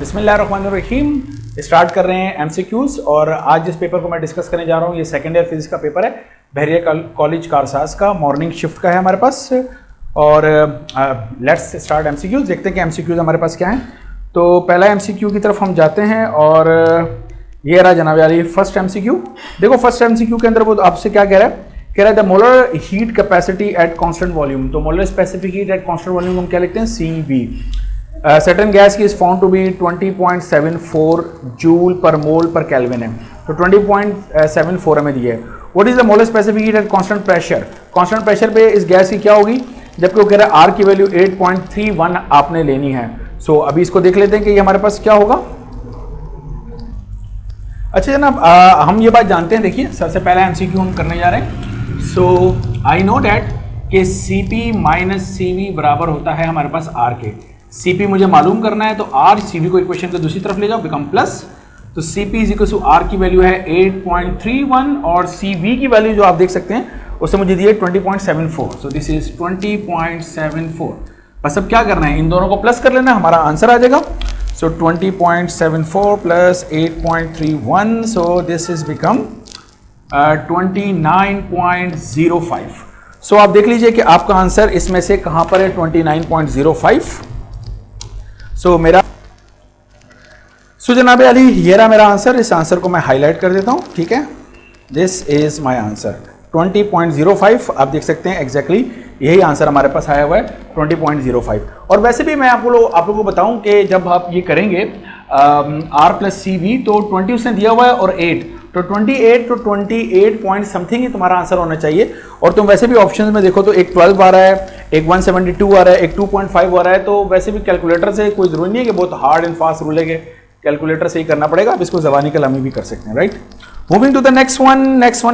बिस्मिल्लाहिर्रहमानिर्रहीम। स्टार्ट कर रहे हैं एमसीक्यूज और आज जिस पेपर को मैं डिस्कस करने जा रहा हूँ ये सेकेंड ईयर फिजिक्स का पेपर है, बहरिया कॉलेज कारसाज का, मॉर्निंग शिफ्ट का है हमारे पास। और लेट्स स्टार्ट एमसीक्यूज। देखते हैं कि एमसीक्यूज हमारे पास क्या है। तो पहला एमसीक्यू की तरफ हम जाते हैं और ये रहा जनाब यार, ये फर्स्ट एमसीक्यू। देखो फर्स्ट एमसीक्यू के अंदर वो आपसे क्या कह रहा है, the molar heat capacity at constant volume. तो molar specific heat at constant volume हम क्या लिखते हैं, CV। सर्टेन गैस की is found to be 20.74 joule per mole पर केल्विन है। तो 20.74 हमें दिया है। What is the molar specific heat at constant pressure. Constant pressure पे इस गैस की क्या होगी, जबकि वो कह रहा है R की वैल्यू 8.31 आपने लेनी है। सो अभी इसको देख लेते हैं कि ये हमारे पास क्या होगा। अच्छा जनाब, हम ये बात जानते हैं, देखिए सबसे पहला एमसीक्यू हम करने जा रहे हैं। सो आई नो डैट कि CP माइनस CV बराबर होता है हमारे पास R के। CP मुझे मालूम करना है, तो R CV को इक्वेशन के दूसरी तरफ ले जाओ, बिकम प्लस। तो CP is equal to R की वैल्यू है 8.31 और CV की वैल्यू जो आप देख सकते हैं उससे मुझे दी है 20.74। सो दिस इज 20.74। बस अब क्या करना है, इन दोनों को प्लस कर लेना, हमारा आंसर आ जाएगा। सो 20.74 plus 8.31, so this is become 29.05। सो आप देख लीजिए कि आपका आंसर इसमें से कहां पर है, 29.05। सो मेरा जनाब अली ये रहा मेरा आंसर। इस आंसर को मैं हाईलाइट कर देता हूं, ठीक है। This is my answer 20.05। आप देख सकते हैं एग्जैक्टली यही आंसर हमारे पास आया हुआ है 20.05। और वैसे भी मैं आप लोगों को बताऊं कि जब आप ये करेंगे R प्लस CV, तो 20 उसने दिया हुआ है और 8, तो 28 तो 28 पॉइंट समथिंग ही तुम्हारा आंसर होना चाहिए। और तुम वैसे भी ऑप्शंस में देखो तो एक 12 आ रहा है, एक 172 आ रहा है, एक 2.5 आ रहा है। तो वैसे भी कैलकुलेटर से कोई जरूरी नहीं है कि बहुत हार्ड एंड फास्ट रूल है कि कैलकुलेटर से ही करना पड़ेगा। आप इसको ज़बानी कलामी भी कर सकते हैं, right. Moving to the next one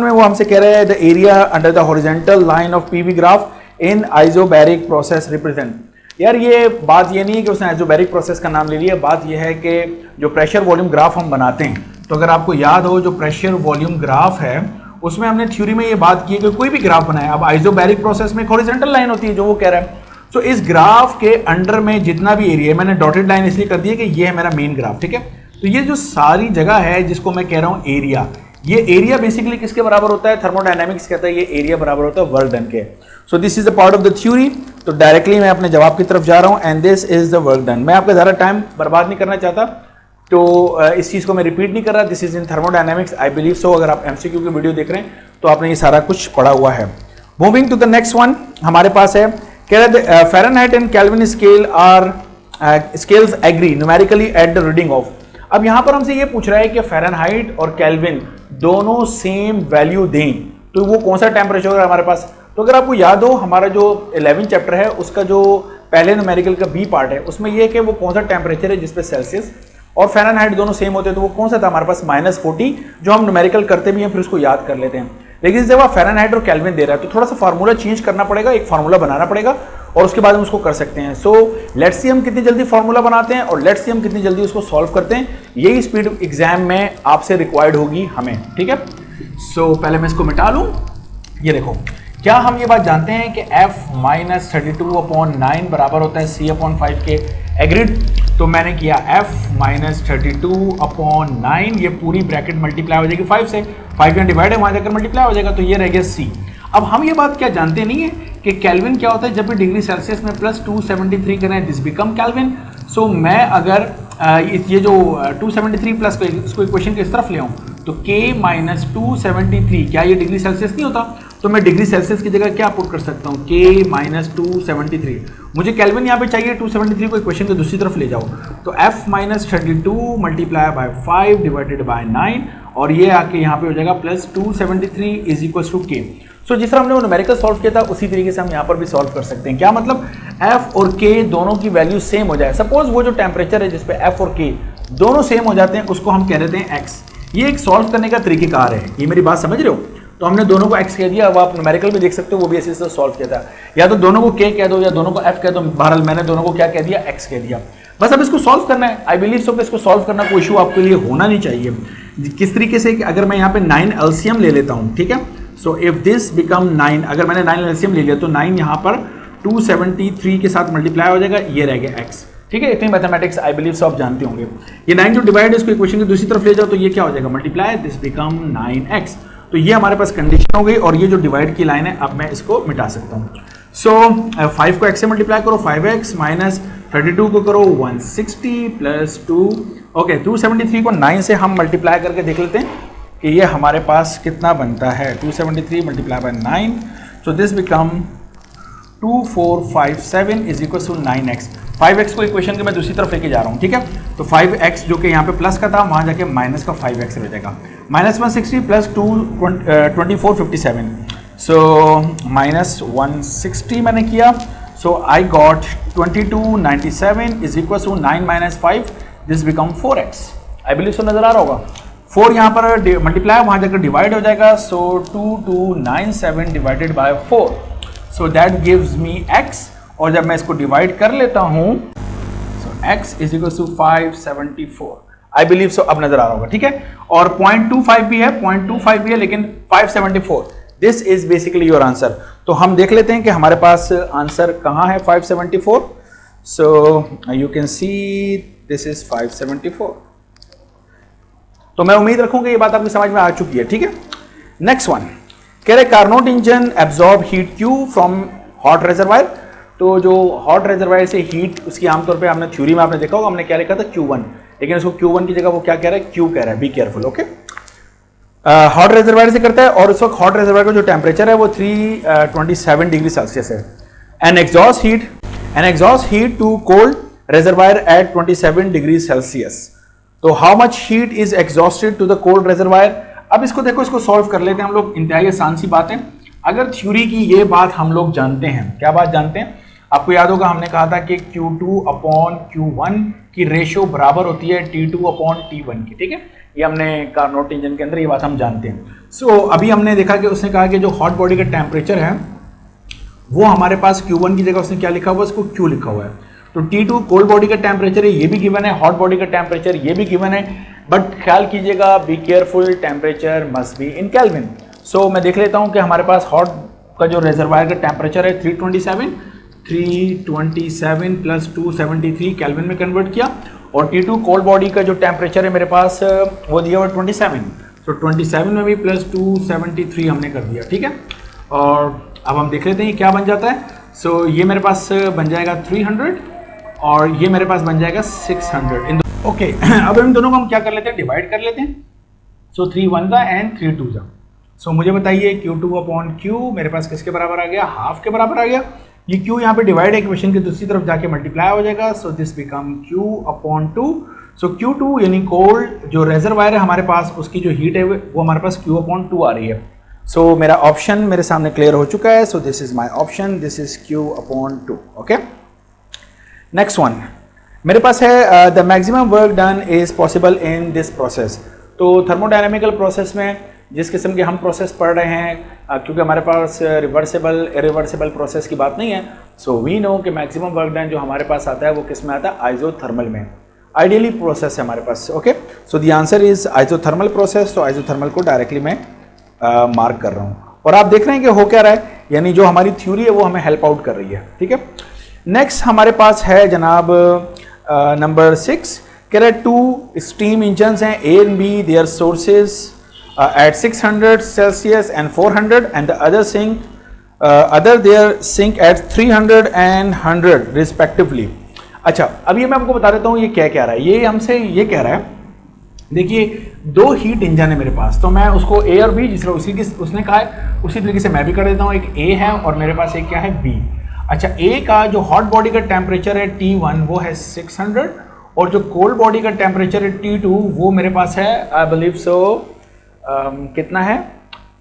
में वो हमसे कह रहे हैं the area under the horizontal line of PV graph in isobaric process represent. यार ये बात ये नहीं है कि उसने आइसोबैरिक प्रोसेस का नाम ले लिया, बात ये है कि जो प्रेशर वॉल्यूम ग्राफ हम बनाते हैं, तो अगर आपको याद हो जो प्रेशर वॉल्यूम ग्राफ है उसमें हमने थ्योरी में ये बात की है कि कोई भी ग्राफ बनाए, अब आइसोबैरिक प्रोसेस में एक हॉरिजॉन्टल लाइन होती है जो वो कह रहा है। तो इस ग्राफ के अंडर में जितना भी एरिया, मैंने डॉटेड लाइन इसलिए कर दी है कि ये है मेरा मेन ग्राफ, ठीक है। तो ये जो सारी जगह है जिसको मैं कह रहा हूँ एरिया, ये एरिया बेसिकली किसके बराबर होता है, थर्मोडायनेमिक्स कहता है ये एरिया बराबर होता है वर्क डन के। सो this is the part of the theory. तो डायरेक्टली मैं अपने जवाब की तरफ जा रहा हूँ and this is the work done. मैं आपका ज़्यादा टाइम बर्बाद नहीं करना चाहता, तो इस चीज़ को मैं रिपीट नहीं कर रहा। This is in thermodynamics, I believe सो। अगर आप MCQ की वीडियो देख रहे हैं तो आपने ये सारा कुछ पढ़ा हुआ है। Moving to the next one हमारे पास है, कह रहे हैं Fahrenheit and Kelvin scale are scales agree numerically at the reading of. अब यहाँ पर हमसे ये पूछ रहा है कि फ़ारेनहाइट और केल्विन दोनों सेम वैल्यू दें तो वो कौन सा टेम्परेचर होगा हमारे पास। तो अगर आपको याद हो हमारा जो 11 चैप्टर है उसका जो पहले न्यूमेरिकल का B पार्ट है उसमें ये कि वो कौन सा टेम्परेचर है जिसपे सेल्सियस और फ़ारेनहाइट दोनों सेम होते हैं, तो वो कौन सा था हमारे पास -40, जो हम न्यूमेरिकल करते भी हैं फिर उसको याद कर लेते हैं। लेकिन जब आप फ़ारेनहाइट और केल्विन दे रहा है तो थोड़ा सा फार्मूला चेंज करना पड़ेगा, एक फार्मूला बनाना पड़ेगा और उसके बाद हम उसको कर सकते हैं। सो लेट्स सी हम कितनी जल्दी फार्मूला बनाते हैं और लेट्स सी हम कितनी जल्दी उसको सॉल्व करते हैं। यही स्पीड एग्जाम में आपसे रिक्वायर्ड होगी हमें, ठीक है। सो पहले मैं इसको मिटा लूँ। ये देखो, क्या हम ये बात जानते हैं कि F-32/9 बराबर होता है C/5 के। एग्रीड। तो मैंने किया F-32/9, ये पूरी ब्रैकेट मल्टीप्लाई हो जाएगी 5 से, 5 यहाँ डिवाइड है वहाँ जाकर मल्टीप्लाई हो जाएगा, तो ये रह गया C। अब हम ये बात क्या जानते नहीं है कि केल्विन क्या होता है, जब भी डिग्री सेल्सियस में +273 करें दिस बिकम केल्विन। सो मैं अगर ये जो 273 प्लस को इसको इक्वेशन किस तरफ ले आऊँ तो K - 273, क्या ये डिग्री सेल्सियस नहीं होता, तो मैं डिग्री सेल्सियस की जगह क्या पुट कर सकता हूँ, K - 273। मुझे केल्विन यहाँ पे चाहिए, 273 को इक्वेशन के दूसरी तरफ ले जाओ, तो F-32 multiply by 5 divided by 9 और ये आके यहाँ पे हो जाएगा +273 इज इक्वल टू K। सो जिस तरह हमने वो न्यूमेरिकल सॉल्व किया था उसी तरीके से हम यहाँ पर भी सॉल्व कर सकते हैं। क्या मतलब, F और K दोनों की वैल्यू सेम हो जाए। सपोज वो जो टेम्परेचर है जिसपे F और K दोनों सेम हो जाते हैं उसको हम कह देते हैं X। ये एक सॉल्व करने का तरीकेकार है, ये मेरी बात समझ रहे हो। तो हमने दोनों को X कह दिया, अब आप न्यूमेरिकल भी देख सकते हो वो भी ऐसे से सॉल्व किया था, या तो दोनों को K कह दो या दोनों को F कह दो। बहरहाल मैंने दोनों को क्या कह दिया, X कह दिया। बस अब इसको सॉल्व करना है। आई बिलीव सो कि इसको सॉल्व करना कोई इशू आपके लिए होना नहीं चाहिए। किस तरीके से, अगर मैं यहाँ पे 9 LCM ले लेता हूँ, ठीक है। सो इफ दिस बिकम 9, अगर मैंने 9 LCM ले लिया तो 9 यहाँ पर 273 के साथ मल्टीप्लाई हो जाएगा, ये रह गया X। ठीक है, इतनी मैथमेटिक्स आई बिलीव सब जानते होंगे। ये 9 जो डिवाइड इसको इक्वेशन की दूसरी तरफ ले जाओ तो ये क्या हो जाएगा, मल्टीप्लाई दिस बिकम 9x। तो ये हमारे पास कंडीशन हो गई और ये जो डिवाइड की लाइन है अब मैं इसको मिटा सकता हूँ। सो 5 को x से मल्टीप्लाई करो 5x माइनस 32 को करो 160 प्लस 2 ओके 273 को 9 से हम मल्टीप्लाई करके देख लेते हैं कि ये हमारे पास कितना बनता है। 273 multiply by 9 so this become 2457 is equal to 9x। 5x को इक्वेशन के मैं दूसरी तरफ लेके जा रहा हूँ, ठीक है। तो 5x जो कि यहाँ पे प्लस का था वहाँ जाके माइनस का 5x रह जाएगा। माइनस 160 प्लस 2 2457 सो माइनस 160 मैंने किया। So I got 2297 is equal to 9 minus 5 this become 4x। I believe so नजर आ रहा होगा। 4 यहाँ पर मल्टीप्लाई वहाँ जाकर डिवाइड हो जाएगा। So 2297 divided by 4 so that gives me x। और जब मैं इसको डिवाइड कर लेता हूं so x is equal to 574। I believe so अब नजर आ रहा होगा, ठीक है। और 0.25 भी है, 0.25 भी है, लेकिन 574 this is basically your answer. तो हम देख लेते हैं कि हमारे पास आंसर कहां है 574। So you can see this is 574। तो मैं उम्मीद रखूंगा ये बात आपकी समझ में आ चुकी है, ठीक है। नेक्स्ट वन कह रहे Carnot engine absorb heat Q from hot reservoir. तो जो हॉट रिजर्वायर से हीट उसकी आमतौर पे हमने थ्योरी में आपने देखा होगा हमने क्या लिखा था Q1, लेकिन उसको Q1 की जगह वो क्या कह रहा है Q कह रहा है। B careful, okay. Hot reservoir से करता है और उस वक्त हॉट रिजर्वायर का जो टेम्परेचर है वो 327 डिग्री सेल्सियस है। An exhaust heat to cold reservoir at 27 degree Celsius. तो how much heat is exhausted to the cold reservoir. अब इसको देखो, इसको सॉल्व कर लेते हैं हम लोग। इंतहाई आसान सी बात है। अगर थ्योरी की ये बात हम लोग जानते हैं, क्या बात जानते हैं, आपको याद होगा हमने कहा था कि Q2 अपॉन Q1 की रेशियो बराबर होती है T2 अपॉन T1 की, ठीक है। ये हमने कार्नोट इंजन के अंदर ये बात हम जानते हैं। सो अभी हमने देखा कि उसने कहा कि जो हॉट बॉडी का टेम्परेचर है वो हमारे पास Q1 की जगह उसने क्या लिखा हुआ है, उसको Q लिखा हुआ है। तो T2 कोल्ड बॉडी का टेम्परेचर है, ये भी गिवन है। हॉट बॉडी का टेम्परेचर ये भी गिवन है, बट ख्याल कीजिएगा be careful, temperature must be in kelvin. So मैं देख लेता हूँ कि हमारे पास हॉट का जो रिजर्वायर का टेम्परेचर है 327 प्लस 273 केल्विन में कन्वर्ट किया। और T2 कोल्ड बॉडी का जो टेम्परेचर है मेरे पास वो दिया हुआ 27। सो 27 में भी प्लस 273 हमने कर दिया, ठीक है। और अब हम देख लेते हैं ये क्या बन जाता है। सो ये मेरे पास बन जाएगा 300 और ये मेरे पास बन जाएगा 600 ओके। अब इन दोनों को हम क्या कर लेते हैं, डिवाइड कर लेते हैं। सो 3 1 जा एंड 3 2 जा। सो मुझे बताइए Q2 अपॉन Q मेरे पास किसके बराबर आ गया, हाफ के बराबर आ गया। ये Q यहाँ पे डिवाइड इक्वेशन की दूसरी तरफ जाके मल्टीप्लाई हो जाएगा। सो this become Q upon 2। So Q2 यानी कोल्ड जो रिजर्वायर है हमारे पास उसकी जो हीट है वो हमारे पास Q अपॉन 2 आ रही है। सो मेरा ऑप्शन मेरे सामने क्लियर हो चुका है। सो this is my option, this is Q upon 2, okay. Next one मेरे पास है the maximum work done is possible in this process. तो थर्मोडायनेमिकल प्रोसेस में जिस किस्म के हम प्रोसेस पढ़ रहे हैं, क्योंकि हमारे पास रिवर्सिबल इरिवर्सिबल प्रोसेस की बात नहीं है, सो वी नो कि मैक्सिमम वर्क डन जो हमारे पास आता है वो किस में आता है, आइसोथर्मल में। आइडियली प्रोसेस है हमारे पास, okay. So the answer is isothermal process. तो आइसोथर्मल को डायरेक्टली मैं मार्क कर रहा हूँ और आप देख रहे हैं कि हो क्या रहा है, यानी जो हमारी थ्योरी है वो हमें हेल्प आउट कर रही है, ठीक है। नेक्स्ट हमारे पास है जनाब नंबर 6 कह रहे 2 स्टीम इंजन हैं A and B, their sources at 600 Celsius and 400 and the other their sink at 300 and 100 respectively। अच्छा, अब ये मैं आपको बता देता हूँ ये क्या कह रहा है। ये हमसे ये कह रहा है, देखिए 2 हीट इंजन है मेरे पास, तो मैं उसको A और B जिस उसने कहा है उसी तरीके से मैं भी कर देता हूँ। एक A है और मेरे पास एक क्या है B। अच्छा, A का जो हॉट बॉडी का टेम्परेचर है T1 वो है 600 और जो कोल्ड बॉडी का टेम्परेचर है T2 वो मेरे पास है आई बिलीव सो कितना है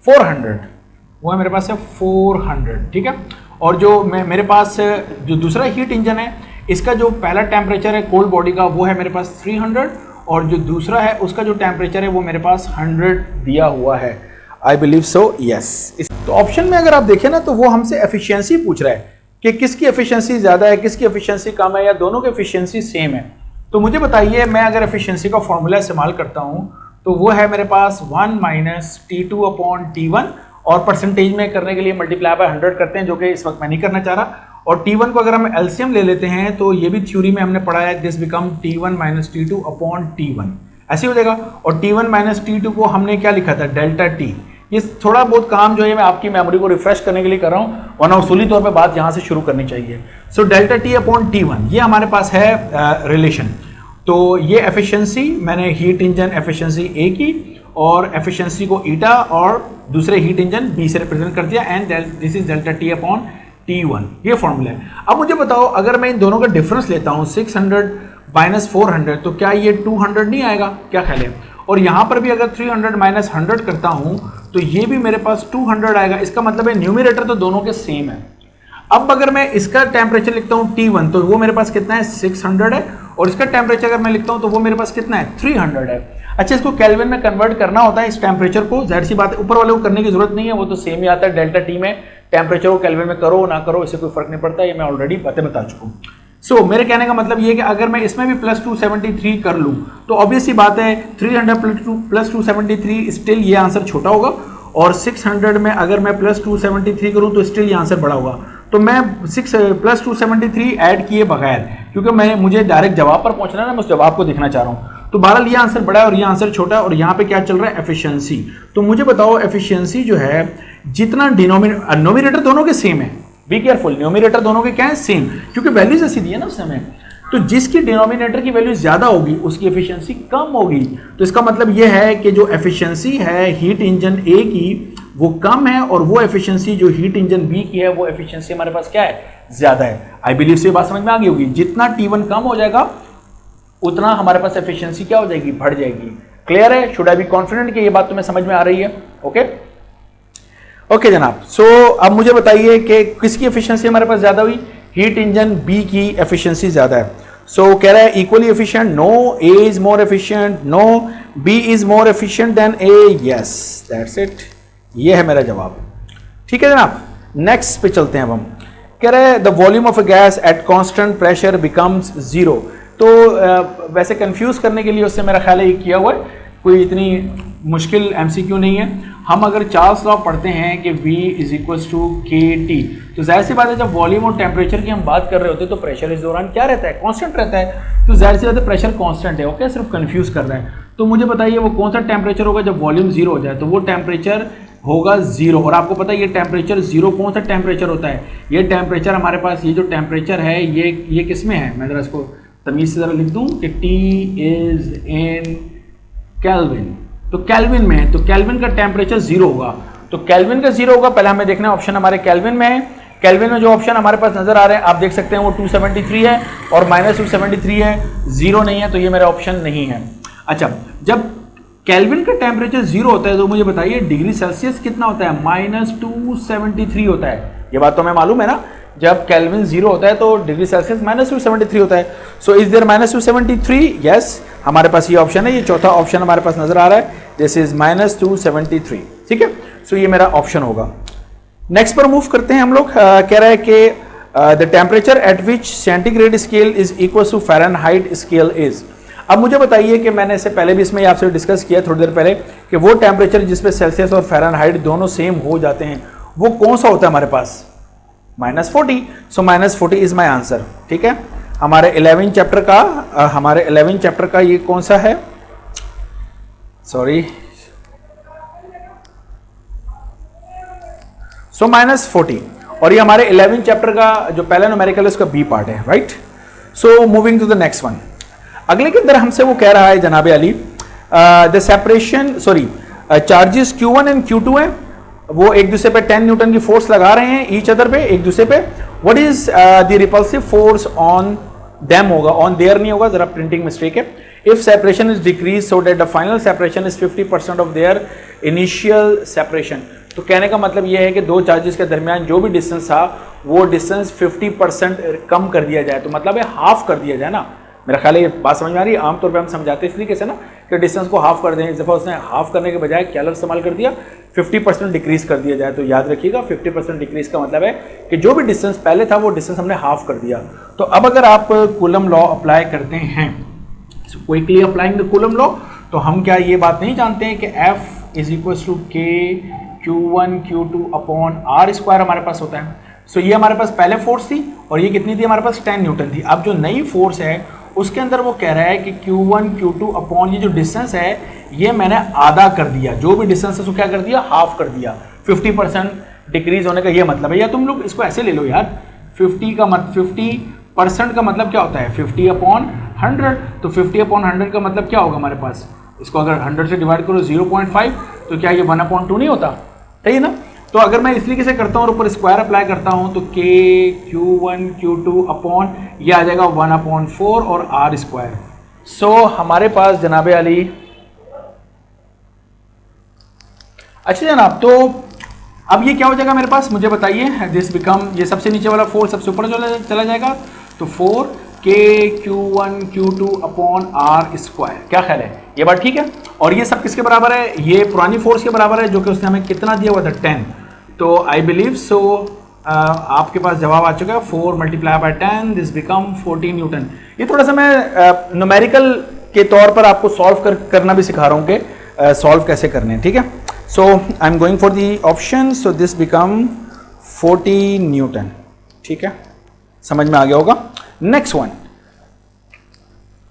400, वो है मेरे पास है 400, ठीक है। और जो मेरे पास जो दूसरा हीट इंजन है इसका जो पहला टेम्परेचर है कोल्ड बॉडी का वो है मेरे पास 300 और जो दूसरा है उसका जो टेम्परेचर है वो मेरे पास 100 दिया हुआ है। आई बिलीव सो यस। तो ऑप्शन में अगर आप देखें ना तो वो हमसे एफिशिएंसी पूछ रहा है कि किसकी एफिशिएंसी ज़्यादा है, किसकी एफिशिएंसी कम है या दोनों की एफिशिएंसी सेम है। तो मुझे बताइए, मैं अगर एफिशिएंसी का फॉर्मूला इस्तेमाल करता हूँ तो वो है मेरे पास 1 माइनस T2 अपॉन T1 और परसेंटेज में करने के लिए मल्टीप्लाई बाय 100 करते हैं, जो कि इस वक्त मैं नहीं करना चाह रहा। और T1 को अगर हम एलसीएम ले लेते हैं तो ये भी थ्योरी में हमने पढ़ा है, this become T1 minus T2 upon T1, ऐसे हो जाएगा। और T1 माइनस T2 को हमने क्या लिखा था, डेल्टा T। ये थोड़ा बहुत काम जो है मैं आपकी मेमोरी को रिफ्रेश करने के लिए कर रहा हूँ, वरना उसूली तौर पे बात यहाँ से शुरू करनी चाहिए। So delta T upon T1 ये हमारे पास है रिलेशन। तो ये एफिशिएंसी मैंने हीट इंजन एफिशिएंसी ए की और एफिशिएंसी को ईटा और दूसरे हीट इंजन बी से रिप्रेजेंट कर दिया, and this is delta T upon T1, ये फॉर्मूला है। अब मुझे बताओ अगर मैं इन दोनों का डिफरेंस लेता हूँ 600 माइनस 400 तो क्या ये 200 नहीं आएगा, क्या ख्याल है? और यहाँ पर भी अगर 300 माइनस 100 करता हूँ तो ये भी मेरे पास 200 आएगा। इसका मतलब है न्यूमरेटर तो दोनों के सेम है। अब अगर मैं इसका टेम्परेचर लिखता हूँ T1 तो वो मेरे पास कितना है, 600 है, और इसका टेम्परेचर अगर मैं लिखता हूँ तो वो मेरे पास कितना है, 300 है। अच्छा, इसको केल्विन में कन्वर्ट करना होता है इस टेम्परेचर को, जाहिर सी बात है ऊपर वाले को करने की जरूरत नहीं है, वो तो सेम ही आता है डेल्टा T में। टेम्परेचर को केल्विन में करो ना करो इससे कोई फर्क नहीं पड़ता, ये मैं ऑलरेडी बातें बता चुका हूँ। सो मेरे कहने का मतलब ये है कि अगर मैं इसमें भी प्लस 273 कर लूँ तो ऑब्वियस सी बात है 300 प्लस 273 स्टिल ये आंसर छोटा होगा, और 600 में अगर मैं प्लस 273 करूँ तो स्टिल ये आंसर बड़ा होगा। तो मैं प्लस 273 ऐड किए बगैर, क्योंकि मुझे डायरेक्ट जवाब पर पहुंचना है ना, मैं उस जवाब को देखना चाह रहा हूँ। तो बहरहाल ये आंसर बड़ा है और ये आंसर छोटा है, और यहाँ पे क्या चल रहा है, एफिशिएंसी। तो मुझे बताओ एफिशिएंसी जो है जितना डिनोमिनेटर दोनों के सेम है, बी केयरफुल, न्यूमरेटर दोनों के क्या है, सेम, क्योंकि वैल्यूज ऐसी दी है ना उस समय। तो जिसकी डिनोमिनेटर की वैल्यू ज्यादा होगी उसकी एफिशिएंसी कम होगी। तो इसका मतलब यह है कि जो एफिशिएंसी है हीट इंजन ए की वो कम है, और वो एफिशिएंसी जो हीट इंजन बी की है वो एफिशिएंसी हमारे पास क्या है, ज्यादा है। आई बिलीव से ये बात समझ में आ गई होगी। जितना T1 कम हो जाएगा उतना हमारे पास एफिशिएंसी क्या हो जाएगी, बढ़ जाएगी। क्लियर है? शुड आई बी कॉन्फिडेंट कि ये बात तुम्हें समझ में आ रही है? ओके ओके जनाब। सो अब मुझे बताइए कि किसकी एफिशिएंसी हमारे पास ज्यादा हुई, हीट इंजन बी की एफिशिएंसी ज्यादा है। सो कह रहा है equally efficient, no, A is more efficient, no, B is more efficient than A, yes, that's it, ये है मेरा जवाब। ठीक है जनाब, नेक्स्ट पे चलते हैं अब हम। कह रहे हैं the volume of a gas at constant pressure becomes zero. तो वैसे कंफ्यूज करने के लिए उससे मेरा ख्याल है ये किया हुआ है, कोई इतनी मुश्किल एमसीक्यू नहीं है। हम अगर चार्ल्स लॉ पढ़ते हैं कि V is equal to KT, तो जाहिर सी बात है जब वॉल्यूम और टेम्परेचर की हम बात कर रहे होते हैं तो प्रेशर इस दौरान क्या रहता है, कांस्टेंट रहता है। तो जाहिर सी बात है प्रेशर कांस्टेंट है, ओके, सिर्फ कंफ्यूज कर रहे हैं। तो मुझे बताइए वो कौन सा टेम्परेचर होगा जब वॉल्यूम जीरो हो जाए, तो वो टेम्परेचर होगा जीरो। और आपको पता है ये टेम्परेचर जीरो कौन सा टेम्परेचर होता है, ये टेम्परेचर हमारे पास, ये जो टेम्परेचर है ये किस में है, मैं जरा इसको तमीज से जरा लिख दूं कि T इज इन केल्विन, तो केल्विन में है, तो केल्विन का टेम्परेचर जीरो होगा। तो केल्विन का जीरो होगा, पहले हमें देखना है ऑप्शन हमारे केल्विन में है। केल्विन में जो ऑप्शन हमारे पास नजर आ रहे हैं आप देख सकते हैं वो 273 है और माइनस 273 है, जीरो नहीं है, तो ये मेरा ऑप्शन नहीं है। अच्छा, जब केल्विन का टेम्परेचर जीरो होता है तो मुझे बताइए डिग्री सेल्सियस कितना होता है, -273 होता है। ये बात तो हमें मालूम है ना, जब केल्विन जीरो होता है तो डिग्री सेल्सियस -273 होता है। सो इज देयर -273, यस, हमारे पास ये ऑप्शन है, ये चौथा ऑप्शन हमारे पास नजर आ रहा है, दिस इज -273। ठीक है, सो ये मेरा ऑप्शन होगा। नेक्स्ट पर मूव करते हैं हम लोग। कह रहा है कि the temperature at which centigrade scale is equal to Fahrenheit scale is. अब मुझे बताइए कि मैंने इससे पहले भी इसमें आपसे डिस्कस किया थोड़ी देर पहले कि वो टेम्परेचर जिसपे सेल्सियस और फ़ारेनहाइट दोनों सेम हो जाते हैं वो कौन सा होता है हमारे पास, -40। सो -40 इज माई आंसर। ठीक है, हमारे 11 चैप्टर का ये कौन सा है, सॉरी, सो -40, और ये हमारे 11 चैप्टर का जो पहला न्यूमेरिकल है उसका बी पार्ट है, right. So moving to the next one. अगले के अंदर हमसे वो कह रहा है जनाब Ali, the separation, sorry, charges Q1 and Q2 हैं, वो एक दूसरे पे 10 न्यूटन की फोर्स लगा रहे हैं ईच अदर पे, एक दूसरे पे। What is the repulsive force on them होगा, ऑन देयर नहीं होगा, जरा प्रिंटिंग मिस्टेक है। If separation is decrease so that the final separation is 50% of their initial separation. तो कहने का मतलब यह है कि दो चार्जेस के दरमियान जो भी डिस्टेंस था वो डिस्टेंस 50% कम कर दिया जाए, तो मतलब है हाफ कर दिया जाए ना। मेरा ख्याल है ये बात समझ में आ रही है। आमतौर पे हम समझाते हैं इस तरीके से ना कि डिस्टेंस को हाफ कर दें, इस दफ़ा उसने हाफ करने के बजाय क्या लफ्ज़ इस्तेमाल कर दिया, 50% डिक्रीज कर दिया जाए। तो याद रखिएगा 50% डिक्रीज का मतलब है कि जो भी डिस्टेंस पहले था वो डिस्टेंस हमने हाफ कर दिया। तो अब अगर आप कूलम लॉ अप्लाई करते हैं, quickly applying the coulomb law, तो हम क्या ये बात नहीं जानते हैं कि F is equal to K Q1 Q2 upon R² हमारे पास होता है। सो ये हमारे पास पहले फोर्स थी और ये कितनी थी हमारे पास 10 न्यूटन थी। अब जो नई फोर्स है उसके अंदर वो कह रहा है कि Q1 Q2 अपॉन ये जो डिस्टेंस है ये मैंने आधा कर दिया, जो भी डिस्टेंस है उसको क्या कर दिया, हाफ कर दिया। 50% डिक्रीज होने का ये मतलब है। या तुम लोग इसको ऐसे ले लो यार, 50% का मतलब क्या होता है 50 अपॉन 100, तो 50 अपॉन 100 का मतलब क्या होगा हमारे पास, इसको अगर 100 से डिवाइड करो 0.5 तो क्या ये 1/2 नहीं होता, सही है ना। तो अगर मैं इस तरीके से करता हूँ और ऊपर स्क्वायर अप्लाई करता हूँ तो K Q1 Q2 अपॉन ये आ जाएगा 1/4 और R स्क्वायर। सो हमारे पास जनाबे अली, अच्छा जनाब, तो अब ये क्या हो जाएगा मेरे पास, मुझे बताइए। दिस बिकम, ये सबसे नीचे वाला 4 सबसे ऊपर चला जाएगा, तो 4K Q1 Q2 upon R square. क्या ख्याल है, ये बात ठीक है। और ये सब किसके बराबर है, ये पुरानी फोर्स के बराबर है जो कि उसने हमें कितना दिया हुआ था 10। तो आई बिलीव सो आपके पास जवाब आ चुका है 4 multiply by 10, this become 14 Newton. ये थोड़ा सा मैं न्यूमेरिकल के तौर पर आपको सॉल्व करना भी सिखा रहा हूँ कि सॉल्व कैसे करने हैं, ठीक है। So I am going for the option, so this become 40 newton, ठीक है, समझ में आ गया होगा। Next one,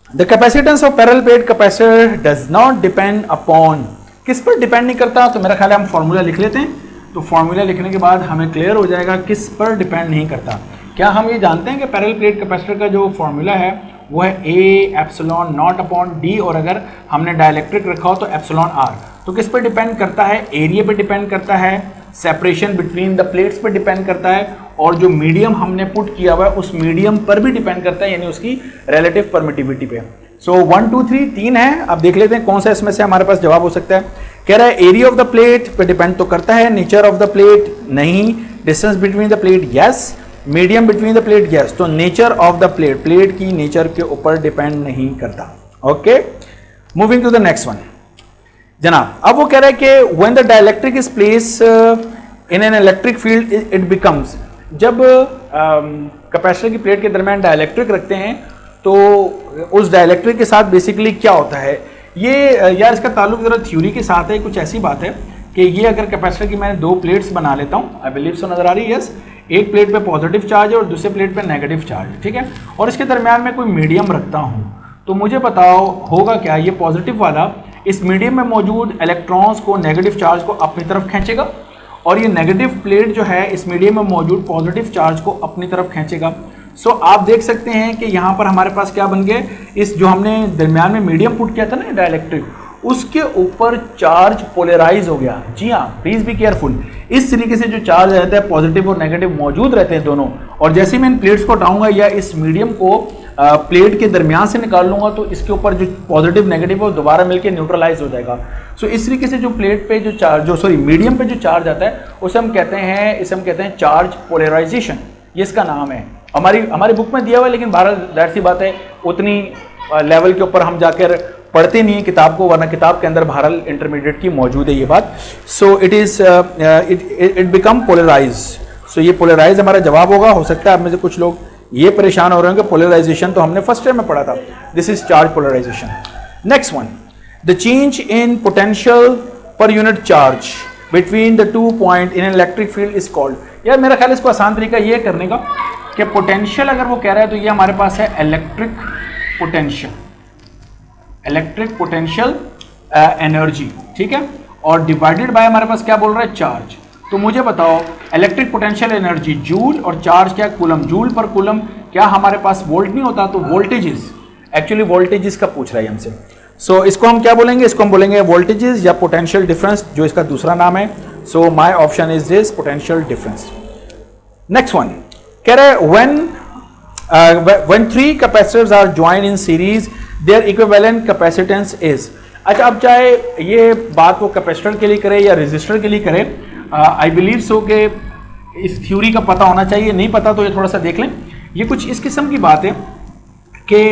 the capacitance of parallel plate capacitor does not depend upon, किस पर डिपेंड नहीं करता। तो मेरा ख्याल है हम फॉर्मूला लिख लेते हैं, तो फॉर्मूला लिखने के बाद हमें क्लियर हो जाएगा किस पर डिपेंड नहीं करता। क्या हम ये जानते हैं कि पैरेलल प्लेट कैपेसिटर का जो फॉर्मूला है वो है A epsilon not upon D, और अगर हमने डाइलेक्ट्रिक रखा हो तो एप्सिलॉन R। तो किस पर डिपेंड करता है, एरिया पे डिपेंड करता है, सेपरेशन बिटवीन द प्लेट्स पर डिपेंड करता है, और जो मीडियम हमने पुट किया हुआ है उस मीडियम पर भी डिपेंड करता है, यानी उसकी रिलेटिव परमिटिविटी पे। सो 1 2 3 3 है। अब देख लेते हैं कौन सा इसमें से हमारे पास जवाब हो सकता है। कह रहा है एरिया ऑफ द प्लेट पे डिपेंड तो करता है, नेचर ऑफ द प्लेट नहीं, distance between the plate yes, medium between the plate yes. तो nature of the plate, plate की नेचर के ऊपर डिपेंड नहीं करता। Okay, moving to the next one जनाब। अब वो कह रहा है कि when the dielectric is place in an electric field it becomes, जब कैपेसिटर की प्लेट के दरमियान डाइलेक्ट्रिक रखते हैं तो उस डाइलेक्ट्रिक के साथ बेसिकली क्या होता है, ये यार इसका ताल्लुक जरा थ्योरी के साथ है। कुछ ऐसी बात है कि ये अगर कैपेसिटर की मैं 2 प्लेट्स बना लेता हूँ, आई बिलीव सो, नजर आ रही है यस, एक प्लेट पे पॉजिटिव चार्ज है और दूसरे प्लेट पे नेगेटिव चार्ज, ठीक है, और इसके दरमियान में कोई मीडियम रखता हूँ, तो मुझे बताओ होगा क्या, ये पॉजिटिव वाला इस मीडियम में मौजूद इलेक्ट्रॉन्स को, नेगेटिव चार्ज को अपनी तरफ खींचेगा, और ये नेगेटिव प्लेट जो है इस मीडियम में मौजूद पॉजिटिव चार्ज को अपनी तरफ खींचेगा। सो आप देख सकते हैं कि यहाँ पर हमारे पास क्या बन गए, इस जो हमने दरमियान में मीडियम पुट किया था ना डाइलेक्ट्रिक, उसके ऊपर चार्ज पोलराइज हो गया। जी हाँ, प्लीज बी केयरफुल। इस तरीके से जो चार्ज रहता है पॉजिटिव और नेगेटिव मौजूद रहते हैं दोनों, और जैसे मैं इन प्लेट्स को हटाऊंगा या इस मीडियम को प्लेट के दरमियान से निकाल लूंगा तो इसके ऊपर जो पॉजिटिव नेगेटिव है वो दोबारा मिलकर न्यूट्रलाइज हो जाएगा। सो इस तरीके से जो प्लेट पे जो चार्ज, जो सॉरी मीडियम पे जो चार्ज आता है उसे हम कहते हैं चार्ज पोलराइजेशन, ये इसका नाम है। हमारी बुक में दिया हुआ है, लेकिन बहरहाल जाहिर सी बात है उतनी लेवल के ऊपर हम जाकर पढ़ते नहीं है किताब को, वरना किताब के अंदर बहरहाल इंटरमीडिएट की मौजूद है ये बात। So it become polarise. So ये पोलराइज हमारा जवाब होगा। हो सकता है आप में से कुछ लोग ये परेशान हो रहे हैं कि पोलराइजेशन तो हमने फर्स्ट टाइम में पढ़ा था, this is charge polarization. Next one, the change in potential per unit charge between the 2 point in electric field is called. यार मेरा ख्याल इसको आसान तरीका ये करने का कि पोटेंशियल अगर वो कह रहा है तो ये हमारे पास है इलेक्ट्रिक पोटेंशियल एनर्जी, ठीक है, और डिवाइडेड बाय हमारे पास क्या बोल रहा है, चार्ज। तो मुझे बताओ इलेक्ट्रिक पोटेंशियल एनर्जी जूल और चार्ज क्या कूलम, जूल पर कूलम क्या हमारे पास वोल्ट नहीं होता, तो वोल्टेजेस, एक्चुअली वोल्टेजेस का पूछ रहा है हमसे। सो इसको हम क्या बोलेंगे, इसको हम बोलेंगे वोल्टेजेस या पोटेंशियल डिफरेंस, जो इसका दूसरा नाम है। So my option is this, potential difference. Next one कह रहा है when 3 capacitors are joined in series their equivalent capacitance is। अच्छा, अब चाहे ये बात वो कैपेसिटर के लिए करे या रेजिस्टर के लिए करे, आई बिलीव सो कि इस थ्योरी का पता होना चाहिए, नहीं पता तो ये थोड़ा सा देख लें। ये कुछ इस किस्म की बात है कि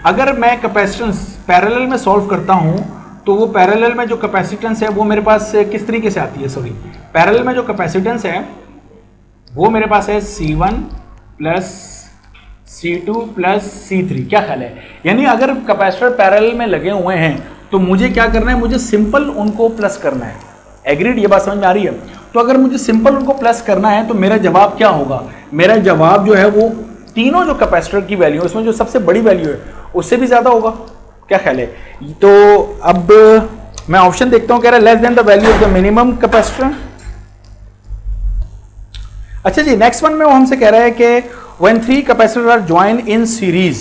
अगर मैं कैपेसिटेंस पैरेलल में सॉल्व करता हूँ तो वो पैरेलल में जो कैपेसिटेंस है वो मेरे पास किस तरीके से आती है, सॉरी पैरेलल में जो कैपेसिटेंस है वो मेरे पास है C1 plus C2 plus C3। क्या ख्याल है, यानी अगर कैपेसिटर पैरेलल में लगे हुए हैं तो मुझे क्या करना है, मुझे सिंपल उनको प्लस करना है। एग्रीड, ये बात समझ में आ रही है। तो अगर मुझे सिंपल उनको प्लस करना है तो मेरा जवाब क्या होगा, मेरा जवाब जो है वो तीनों जो कैपेसिटर की वैल्यू है उसमें जो सबसे बड़ी वैल्यू है उससे भी ज्यादा होगा। क्या ख्याल है? तो अब मैं ऑप्शन देखता हूं, कह रहा है less than the value of the minimum capacitor. अच्छा जी, नेक्स्ट वन में वो हमसे कह रहा है कि when 3 capacitor are join in series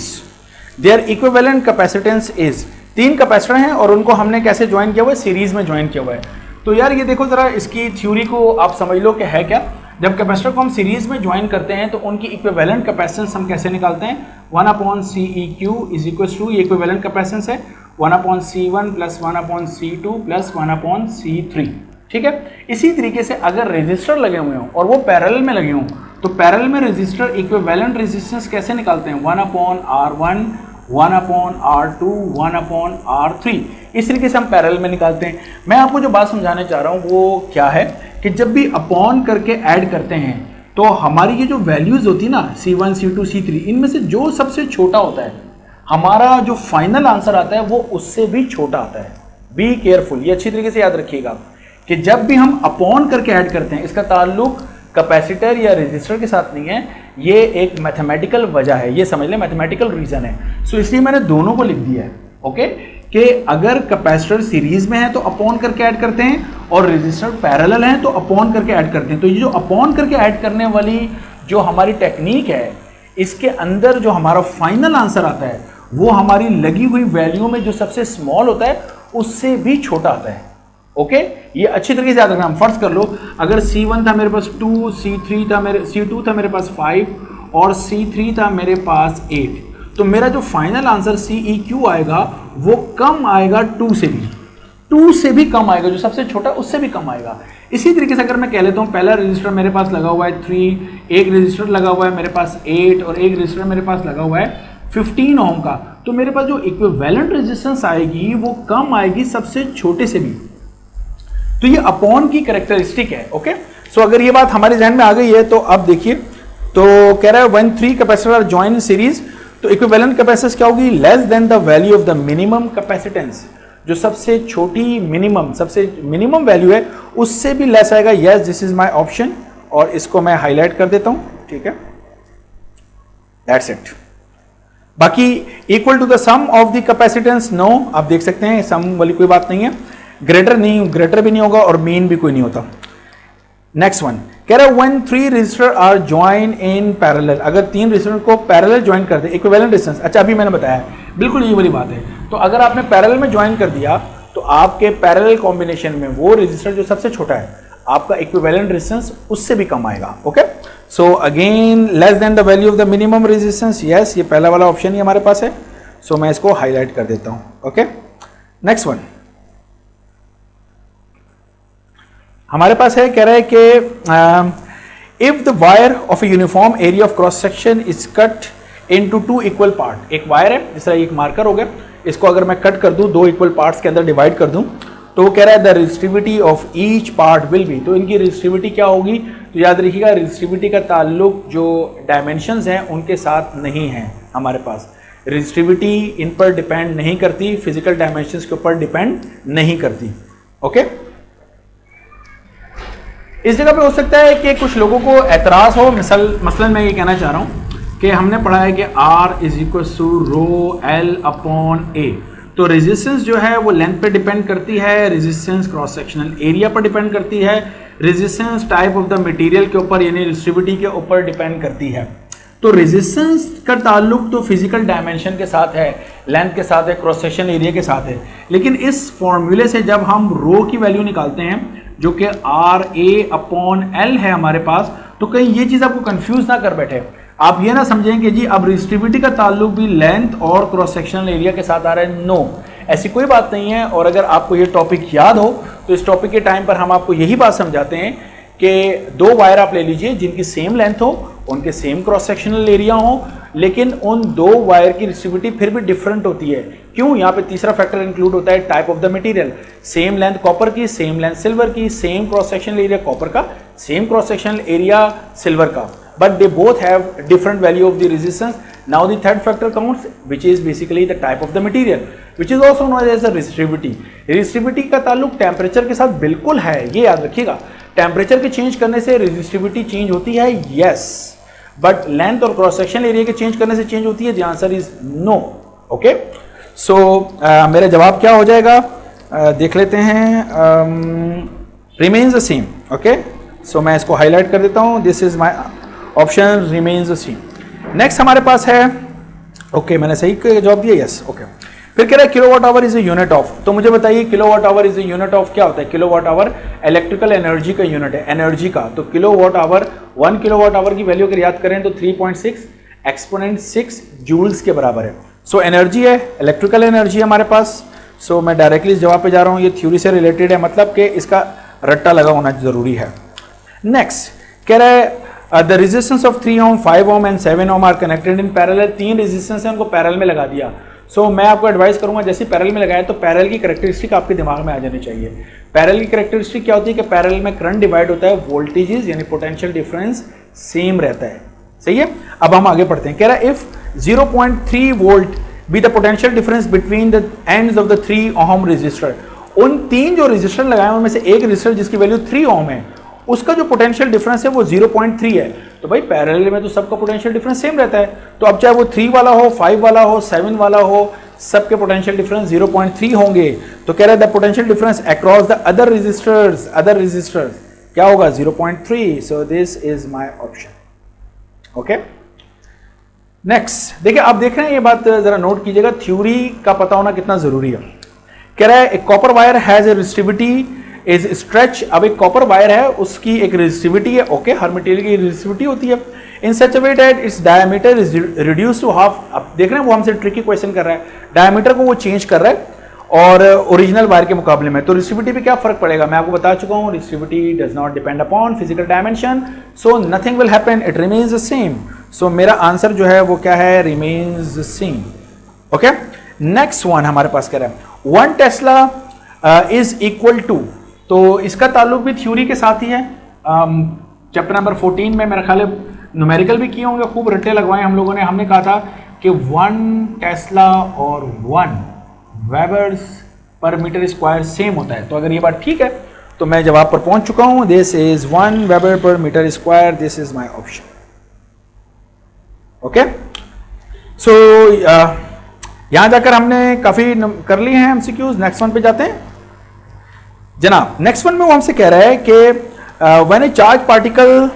their equivalent capacitance is. 3 capacitor हैं और उनको हमने कैसे ज्वाइन किया हुआ है? सीरीज में ज्वाइन किया हुआ है। तो यार ये देखो जरा, इसकी थ्योरी को आप समझ लो कि है क्या। जब कैपेसिटर को हम सीरीज में ज्वाइन करते हैं तो उनकी इक्विवेलेंट कैपेसिटेंस हम कैसे निकालते हैं? 1/CEQ इज इक्वल टू, ये इक्विवेलेंट कैपेसिटेंस है 1/C1 plus 1/C2 plus 1/C3। ठीक है। इसी तरीके से अगर रेजिस्टर लगे हुए हों और वो पैरेलल में लगे हों तो पैरेलल में रेजिस्टर इक्विवेलेंट रेजिस्टेंस कैसे निकालते हैं? 1/R1 1/R2 1/R3। इस तरीके से हम पैरेलल में निकालते हैं। मैं आपको जो बात समझाने चाह रहा हूं वो क्या है कि जब भी अपॉन करके ऐड करते हैं तो हमारी ये जो वैल्यूज होती है ना C1 C2 C3, इनमें से जो सबसे छोटा होता है हमारा जो फाइनल आंसर आता है वो उससे भी छोटा आता है। बी केयरफुल, ये अच्छी तरीके से याद रखिएगा कि जब भी हम अपॉन करके ऐड करते हैं, इसका ताल्लुक कैपेसिटर या रेजिस्टर के साथ नहीं है, ये एक मैथमेटिकल वजह है, ये समझ लें मैथमेटिकल रीजन है। सो इसलिए मैंने दोनों को लिख दिया है, ओके, कि अगर कैपेसिटर सीरीज में है तो अपॉन करके ऐड करते हैं और रेजिस्टर पैरेलल है तो अपॉन करके ऐड करते हैं। तो ये जो अपॉन करके ऐड करने वाली जो हमारी टेक्निक है, इसके अंदर जो हमारा फाइनल आंसर आता है वो हमारी लगी हुई वैल्यू में जो सबसे स्मॉल होता है उससे भी छोटा आता है। ओके, ये अच्छी तरीके से याद रखना। फर्ज कर लो अगर C1 था मेरे पास 2, C2 था मेरे पास 5 और C3 था मेरे पास 8, तो मेरा जो फाइनल आंसर CEQ आएगा वो कम आएगा 2 से भी कम आएगा, जो सबसे छोटा उससे भी कम आएगा। इसी तरीके से अगर मैं कह लेता हूँ पहला रजिस्टर मेरे पास लगा हुआ है 3, एक रजिस्टर लगा हुआ है मेरे पास 8 और एक रजिस्टर मेरे पास लगा हुआ है 15 ओम का, तो मेरे पास जो इक्विवेलेंट रेजिस्टेंस आएगी वो कम आएगी सबसे छोटे से भी। तो ये अपॉन की कैरेक्टरिस्टिक है। ओके, सो अगर ये बात हमारे ध्यान में आ गई है तो अब देखिए, तो कह रहा है when 3 capacitor are join in series तो इक्विवेलेंट कैपेसिटेंस क्या होगी? Less than the value of the minimum capacitance, जो सबसे छोटी मिनिमम वैल्यू है उससे भी लेस आएगा। Yes, this is my option और इसको मैं हाईलाइट कर देता हूं। ठीक है, दैट्स इट। बाकी equal to the sum of the capacitance, no, आप देख सकते हैं सम वाली कोई बात नहीं है। ग्रेटर भी नहीं होगा और मीन भी कोई नहीं होता। नेक्स्ट वन कह रहा है when 3 resistor are join in parallel, अगर 3 रजिस्टर को पैरेलल ज्वाइन कर दे, इक्विवेलेंट रेजिस्टेंस, अच्छा अभी मैंने बताया बिल्कुल ये वाली बात है। तो अगर आपने पैरेलल में ज्वाइन कर दिया तो आपके पैरेलल कॉम्बिनेशन में वो रजिस्टर जो सबसे छोटा है आपका इक्विवेलेंट रेजिस्टेंस उससे भी कम आएगा। Okay, so again less than the value of the minimum resistance, yes, ये पहला वाला ऑप्शन ही हमारे पास है। सो मैं इसको हाईलाइट कर देता हूं। ओके, नेक्स्ट वन हमारे पास है, कह रहा है कि if the wire of a uniform area of cross section is cut into 2 equal part, एक वायर है जिस तरह एक मार्कर हो गया, इसको अगर मैं कट कर दूं 2 इक्वल पार्ट्स के अंदर डिवाइड कर दूं, तो वो कह रहा है the resistivity of each part will be, तो इनकी रेजिस्टिविटी क्या होगी? तो याद रखिएगा रेजिस्टिविटी का ताल्लुक जो डायमेंशंस हैं उनके साथ नहीं है हमारे पास। रेजिस्टिविटी इन पर डिपेंड नहीं करती, फिजिकल डायमेंशंस के ऊपर डिपेंड नहीं करती। ओके, इस जगह पे हो सकता है कि कुछ लोगों को एतराज हो, मसलन मैं ये कहना चाह रहा हूं कि हमने पढ़ा है कि R is equal to rho L upon A, तो रेजिस्टेंस जो है वो लेंथ पे डिपेंड करती है, रेजिस्टेंस क्रॉस सेक्शनल एरिया पर डिपेंड करती है, resistance type of the material के ऊपर यानी रेजिस्टिविटी के ऊपर डिपेंड करती है। तो रेजिस्टेंस का ताल्लुक तो फिजिकल डायमेंशन के साथ है, लेंथ के साथ है, क्रॉस सेक्शन एरिया के साथ है, लेकिन इस फॉर्मूले से जब हम रो की वैल्यू निकालते हैं जो कि RA अपॉन L है हमारे पास, तो कहीं ये चीज आपको कंफ्यूज ना कर बैठे, आप ये ना समझें कि जी अब रेजिस्टिविटी का ताल्लुक भी लेंथ और क्रॉस सेक्शनल एरिया के साथ आ रहा है। नो, ऐसी कोई बात नहीं है। और अगर आपको ये टॉपिक याद हो तो इस टॉपिक के टाइम पर हम आपको यही बात समझाते हैं कि 2 वायर आप ले लीजिए जिनकी सेम लेंथ हो, उनके सेम क्रॉस सेक्शनल एरिया हो, लेकिन उन 2 वायर की रेजिस्टिविटी फिर भी डिफरेंट होती है। क्यों? यहाँ पे तीसरा फैक्टर इंक्लूड होता है type of the material. Same length copper की, सेम लेंथ सिल्वर की, same cross sectional area copper का, same cross sectional area silver का, but they both have different value of the resistance. Now the third factor counts which is basically the type of the material which is also known as the resistivity. Resistivity का ताल्लुक temperature के साथ बिल्कुल है, ये याद रखिएगा। Temperature के चेंज करने से रेजिस्टिविटी चेंज होती है, यस, बट लेंथ और क्रॉस सेक्शन एरिया के चेंज करने से चेंज होती है? The answer is no. Okay, so मेरा जवाब क्या हो जाएगा? देख लेते हैं, remains the same. Okay, so मैं इसको हाईलाइट कर देता हूं, this is my option remains the same. Next हमारे पास है, ओके मैंने सही जवाब दिया, यस ओके। फिर कह रहा है kilowatt hour is a unit of, तो मुझे बताइए kilowatt hour is a unit of क्या होता है? किलोवाट आवर इलेक्ट्रिकल एनर्जी का यूनिट है, एनर्जी का। तो किलोवाट आवर, 1 किलोवाट आवर की वैल्यू अगर याद करें तो 3.6 एक्सपोनेंट 6 जूल्स के बराबर है। सो एनर्जी है, इलेक्ट्रिकल एनर्जी है हमारे पास। सो मैं डायरेक्टली इस जवाब पे जा रहा हूँ, ये थ्योरी से रिलेटेड है, मतलब कि इसका रट्टा लगा होना जरूरी है। नेक्स्ट कह रहा है the resistance of 3 ohm, 5 ohm and 7 ohm are connected in parallel. 3 resistance है, उनको पैरेलल में लगा दिया। सो मैं आपको एडवाइस करूंगा, जैसे पैरेलल में लगाया तो पैरेलल की कैरेक्टरिस्टिक आपके दिमाग में आ जानी चाहिए। पैरेलल की कैरेक्टरिस्टिक क्या होती है कि पैरेलल में करंट डिवाइड होता है, वोल्टेजेस यानी पोटेंशियल डिफरेंस सेम रहता है। सही है, अब हम आगे पढ़ते हैं। कह रहा है if 0.3 volt be the potential difference between the ends of the 3 ohm resistor. उन 3 जो रेजिस्टर लगाए उनमें से एक रेजिस्टर जिसकी वैल्यू 3 ओम है, उसका जो पोटेंशियल डिफरेंस है वो 0.3 है। तो भाई पैरेलल में तो सबका पोटेंशियल डिफरेंस सेम रहता है, तो अब चाहे वो 3 वाला हो, 5 वाला हो, 7 वाला हो, सबके पोटेंशियल डिफरेंस 0.3 होंगे। तो कह रहा है the potential difference across the other resistors क्या होगा? 0.3। So this is my option. Okay, next देखिए, आप देख रहे हैं ये बात जरा नोट कीजिएगा, थ्योरी का पता होना कितना जरूरी है। कह रहा है एक copper wire has a resistivity is stretch. अब एक कॉपर वायर है, उसकी एक रेजिस्टिविटी है। ओके, हर मटेरियल की रेजिस्टिविटी होती है। In such a way that it's diameter is reduce to half. अब देख रहे हैं वो हमसे ट्रिकी क्वेश्चन कर रहा है, डायमीटर को वो चेंज कर रहा है और ओरिजिनल वायर के मुकाबले में। तो रेजिस्टिविटी पे क्या फर्क पड़ेगा? मैं आपको बता चुका हूँ, resistivity does not depend upon physical dimension, so nothing will happen, it remains the same. So मेरा आंसर जो है वो क्या है? Remains the same. Okay, next one हमारे पास कह रहा है 1 टेस्ला इज इक्वल टू, तो इसका ताल्लुक भी थ्योरी के साथ ही है। चैप्टर नंबर 14 में मेरा ख्याल है न्यूमेरिकल भी किए होंगे, खूब रट्टे लगवाए हम लोगों ने। हमने कहा था कि 1 टेस्ला और 1 वेबर्स पर मीटर स्क्वायर सेम होता है। तो अगर ये बात ठीक है तो मैं जवाब पर पहुंच चुका हूं, this is 1 weber per metre square, this is my option. Okay, so यहां जाकर हमने काफी कर लिए हैं एमसीक्यूज। नेक्स्ट वन पे जाते हैं जनाब। नेक्स्ट वन में वो हमसे कह रहा है कि when A charge particle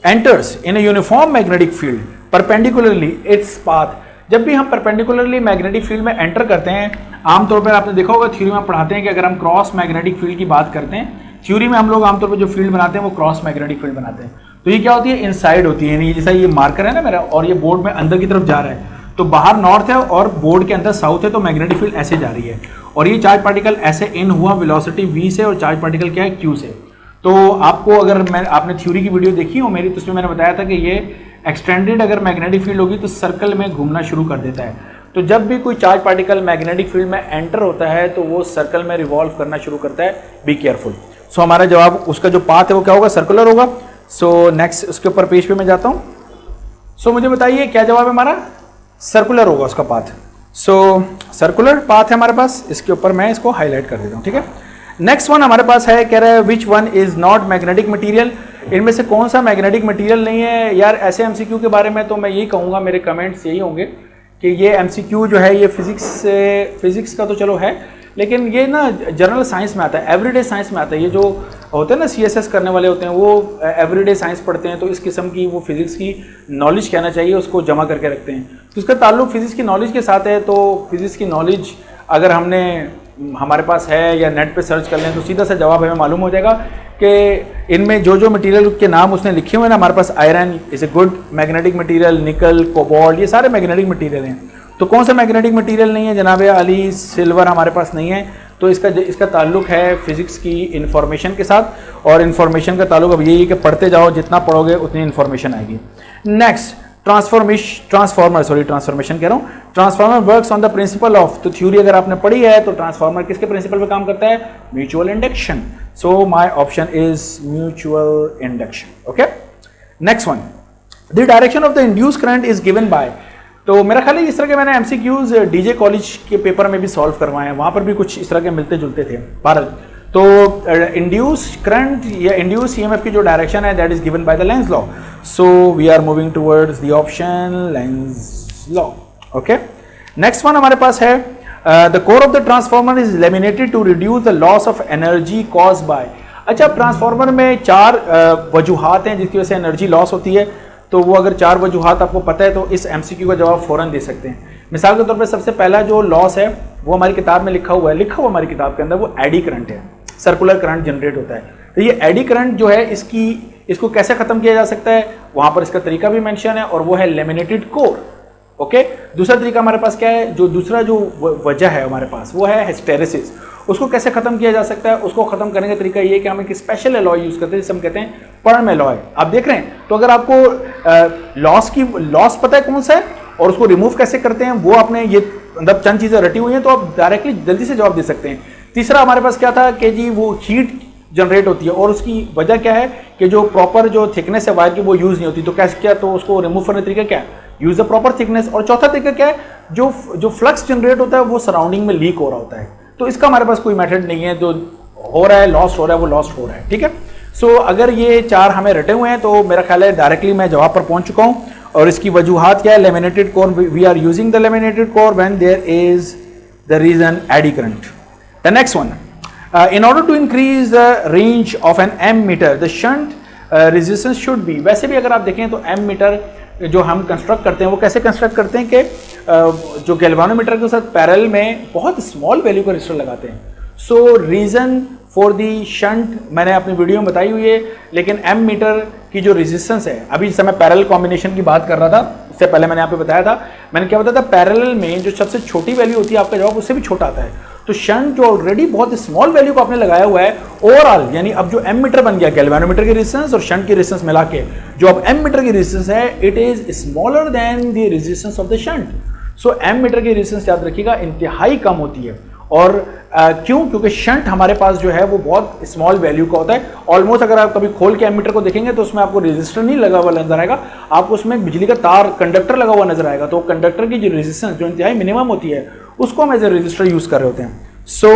enters in a uniform magnetic field perpendicularly its path. जब भी हम परपेंडिकुलरली मैग्नेटिक फील्ड में एंटर करते हैं, आमतौर पर आपने देखा होगा थ्योरी में पढ़ाते हैं कि अगर हम क्रॉस मैग्नेटिक फील्ड की बात करते हैं, थ्योरी में हम लोग आमतौर पर जो फील्ड बनाते हैं वो क्रॉस मैग्नेटिक फील्ड बनाते हैं। तो ये क्या होती है? इनसाइड होती है, यानी जैसा ये मार्कर है ना मेरा, और ये बोर्ड में अंदर की तरफ जा रहा है, तो बाहर नॉर्थ है और बोर्ड के अंदर साउथ है, तो मैग्नेटिक फील्ड ऐसे जा रही है। और ये चार्ज पार्टिकल ऐसे इन हुआ वेलोसिटी v से, और चार्ज पार्टिकल क्या है? q से। तो आपको अगर आपने थ्योरी की वीडियो देखी हो मेरी, तो उसमें मैंने बताया था कि ये एक्सटेंडेड अगर मैग्नेटिक फील्ड होगी तो सर्कल में घूमना शुरू कर देता है। तो जब भी कोई चार्ज पार्टिकल मैग्नेटिक फील्ड में एंटर होता है तो वो सर्कल में रिवॉल्व करना शुरू करता है, बी केयरफुल। सो हमारा जवाब, उसका जो पाथ है वो क्या होगा? सर्कुलर होगा। सो नेक्स्ट उसके ऊपर पेज पे मैं जाता हूँ। सो मुझे बताइए क्या जवाब है हमारा? सर्कुलर होगा उसका पाथ। सो सर्कुलर पाथ है हमारे पास, इसके ऊपर मैं इसको हाईलाइट कर देता हूँ, ठीक है। नेक्स्ट वन हमारे पास है, कह रहा है which one is not magnetic material. इनमें से कौन सा मैग्नेटिक मटेरियल नहीं है? यार ऐसे एमसीक्यू के बारे में तो मैं यही कहूँगा, मेरे कमेंट्स यही होंगे कि ये एमसीक्यू जो है ये फिजिक्स का तो चलो है, लेकिन ये ना जनरल साइंस में आता है, एवरीडे साइंस में आता है। ये जो होते हैं ना सीएसएस करने वाले होते हैं, वो एवरीडे साइंस पढ़ते हैं, तो इस किस्म की वो फिजिक्स की नॉलेज कहना चाहिए उसको जमा करके रखते हैं। तो इसका ताल्लुक फिजिक्स की नॉलेज के साथ है। तो फिजिक्स की नॉलेज अगर हमारे पास है या नेट पे सर्च कर लें तो सीधा सा जवाब हमें मालूम हो जाएगा कि इनमें जो जो मटेरियल के नाम उसने लिखे हुए हैं ना, हमारे पास iron is a good magnetic material, nickel, cobalt, ये सारे मैग्नेटिक मटेरियल हैं। तो कौन सा मैग्नेटिक मटेरियल नहीं है जनाब अली? सिल्वर हमारे पास नहीं है। तो इसका ताल्लुक है फिजिक्स की इंफॉर्मेशन के साथ, और इन्फॉर्मेशन का ताल्लुक अब यही है कि पढ़ते जाओ, जितना पढ़ोगे उतनी इन्फॉर्मेशन आएगी। नेक्स्ट ट्रांसफॉर्मेशन कह रहा हूँ। Transformer works on the principle of, तो थ्योरी अगर आपने पढ़ी है तो ट्रांसफॉर्मर किसके प्रिंसिपल पे काम करता है? Mutual induction. So my option is mutual induction. Okay, next one, the direction of the induce current is given bye. तो मेरा ख्याल है इस तरह के मैंने एमसीक्यूज डीजे कॉलेज के पेपर में भी सॉल्व करवाए हैं, वहां पर भी कुछ इस तरह के मिलते जुलते थे भारत। तो इंड्यूस करंट या इंड्यूस ईएमएफ की जो डायरेक्शन है that is given by the Lenz law. So we are moving towards the option Lenz law. Okay, next one हमारे पास है the core of the transformer is laminated to reduce the loss of energy cause by. अच्छा, transformer में 4 वजूहात हैं जिसकी वजह से energy loss होती है, तो वो अगर 4 वजूहात आपको पता है तो इस एमसीक्यू का जवाब फौरन दे सकते हैं। मिसाल के तौर पे सबसे पहला जो लॉस है वो हमारी किताब में लिखा हुआ हमारी किताब के अंदर, वो एडी करंट है, सर्कुलर करंट जनरेट होता है। तो ये एडी करंट जो है इसको कैसे खत्म किया जा सकता है, वहां पर इसका तरीका भी मेंशन है और वो है लेमिनेटेड कोर। ओके, दूसरा तरीका हमारे पास क्या है, दूसरा जो वजह है हमारे पास वो है हिस्टेरेसिस। उसको कैसे खत्म किया जा सकता है, उसको खत्म करने का तरीका ये है कि हम एक स्पेशल एलॉय यूज करते हैं जिसे हम कहते हैं परम एलॉय। आप देख रहे हैं, तो अगर आपको लॉस पता है कौन सा है और उसको रिमूव कैसे करते हैं, वो आपने ये मतलब चंद चीजें रटी हुई हैं तो आप डायरेक्टली जल्दी से जवाब दे सकते हैं। तीसरा हमारे पास क्या था कि जी वो हीट जनरेट होती है और उसकी वजह क्या है कि जो प्रॉपर जो थिकनेस है वायर की वो यूज नहीं होती, तो कैसे क्या, तो उसको रिमूव करने का तरीका क्या है, यूज द प्रॉपर थिकनेस। और चौथा तरीका क्या है, जो फ्लक्स जनरेट होता है वो सराउंडिंग में लीक हो रहा होता है, तो इसका हमारे पास कोई मेथड नहीं है, जो हो रहा है लॉस्ट हो रहा है वो लॉस्ट हो रहा है। ठीक है, सो अगर ये 4 हमें रटे हुए हैं तो मेरा ख्याल है डायरेक्टली मैं जवाब पर पहुंच चुका हूं। और इसकी वजूहात क्या है, laminated core, we are using the laminated core when there is the reason eddy current. The next one, in order to increase the range of an ammeter the shunt resistance should be। वैसे भी अगर आप देखें तो ammeter जो हम construct करते हैं वो कैसे कंस्ट्रक्ट करते हैं कि जो गैल्वानोमीटर के साथ पैरेलल में बहुत स्मॉल वैल्यू का रजिस्टर लगाते हैं। सो रीजन फॉर दी शंट मैंने अपनी वीडियो में बताई हुई है, लेकिन एमीटर की जो रेजिस्टेंस है, अभी जैसे मैं पैरेलल कॉम्बिनेशन की बात कर रहा था, इससे पहले मैंने यहाँ पे बताया था, मैंने क्या बताया था, पैरेलल में जो सबसे छोटी वैल्यू होती है आपका जवाब उससे भी छोटा आता है। तो शंट जो ऑलरेडी बहुत स्मॉल वैल्यू को आपने लगाया हुआ है, ओवरऑल यानी अब जो एमीटर बन गया गैल्वानोमीटर की रेजिस्टेंस और शंट की रेजिस्टेंस मिला के जो अब एमीटर की रेजिस्टेंस है, it is smaller than the resistance of the shunt. So ammeter की रेजिस्टेंस याद रखिएगा इंतहाई कम होती है। और क्यों, क्योंकि शंट हमारे पास जो है वो बहुत स्मॉल वैल्यू का होता है। ऑलमोस्ट अगर आप कभी खोल के एमीटर को देखेंगे तो उसमें आपको रेजिस्टर नहीं लगा हुआ नजर आएगा, आपको उसमें बिजली का तार कंडक्टर लगा हुआ नजर आएगा। तो कंडक्टर की जो रेजिस्टेंस जो इंतहाई मिनिमम होती है उसको हम एज ए रजिस्टर यूज कर रहे होते हैं। सो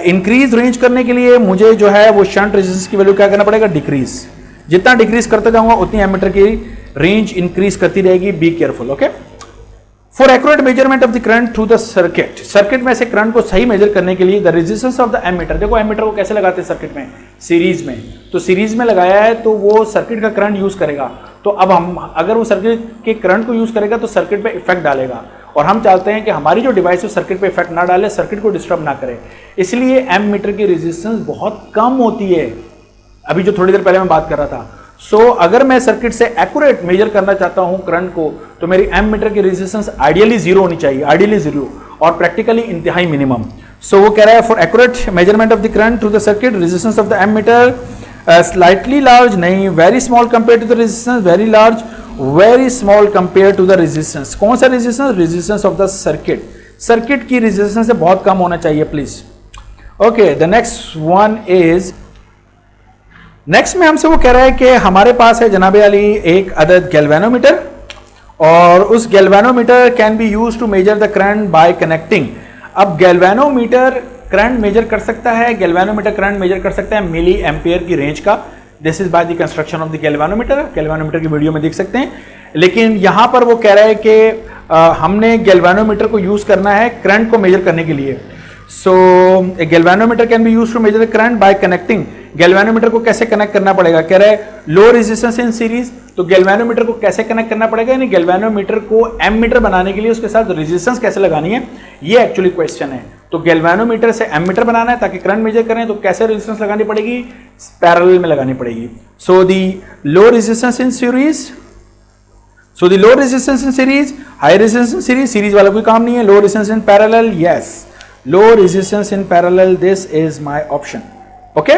इंक्रीज रेंज करने के लिए मुझे जो है वो शंट रेजिस्टेंस की वैल्यू क्या करना पड़ेगा, डिक्रीज। जितना डिक्रीज करते जाऊंगा उतनी एमीटर की रेंज इंक्रीज करती रहेगी। Be careful. Okay, for accurate measurement of the current through the circuit, circuit में से करंट को सही मेजर करने के लिए the resistance of the ammeter, देखो एमीटर को कैसे लगाते हैं सर्किट में, सीरीज में, तो सीरीज में लगाया है तो वो सर्किट का करंट यूज करेगा। तो अब हम अगर वो सर्किट के करंट को यूज करेगा तो सर्किट पे इफेक्ट डालेगा, और हम चाहते हैं कि हमारी जो डिवाइस है सर्किट पे इफेक्ट ना डाले, सर्किट को डिस्टर्ब ना करे, इसलिए एमीटर की रेजिस्टेंस बहुत कम होती है, अभी जो थोड़ी देर पहले मैं बात कर रहा था। सो अगर मैं सर्किट से एक्यूरेट मेजर करना चाहता हूं करंट को, तो मेरी एमीटर की रेजिस्टेंस आइडियली 0 होनी चाहिए, आइडियली 0 और प्रैक्टिकली इंतहाई मिनिमम। सो वो कह रहा है for accurate measurement of the current through the circuit resistance of the ammeter slightly large, नहीं, very small compare to the resistance, very large, very small compare to the resistance. कौन सा resistance, resistance of the circuit, circuit की resistance से बहुत कम होना चाहिए please. Okay, the next one is, next में हमसे वो कह रहा है कि हमारे पास है जनाबे अली एक अदद गैल्वेनोमीटर, और उस galvanometer can be use to measure the current by connecting. अब गैल्वेनोमीटर करंट मेजर कर सकता है, गैल्वेनोमीटर करंट मेजर कर सकता है मिली एम्पियर की रेंज का। This is by the construction of the galvanometer, galvanometer की वीडियो में देख सकते हैं। लेकिन यहां पर वो कह रहा है कि हमने गैल्वेनोमीटर को यूज करना है करंट को मेजर करने के लिए। So a galvanometer can be used to measure the current by connecting. Galvanometer को कैसे कनेक्ट करना पड़ेगा, कह रहा है लो रेजिस्टेंस इन सीरीज, तो गैल्वेनोमीटर को कैसे कनेक्ट करना पड़ेगा, यानी गैल्वेनोमीटर को एमीटर बनाने के लिए उसके साथ रेजिस्टेंस कैसे लगानी है, ये एक्चुअली क्वेश्चन है। तो गैल्वेनोमीटर से एमीटर बनाना है ताकि करंट मेजर करें, तो कैसे रेजिस्टेंस लगानी पड़ेगी, पैरेलल में लगानी पड़ेगी। So the low resistance in series, so the low resistance in series, high resistance in series, series वाला कोई काम नहीं है। Low resistance in parallel, yes, low resistance in parallel, this is my option. Okay,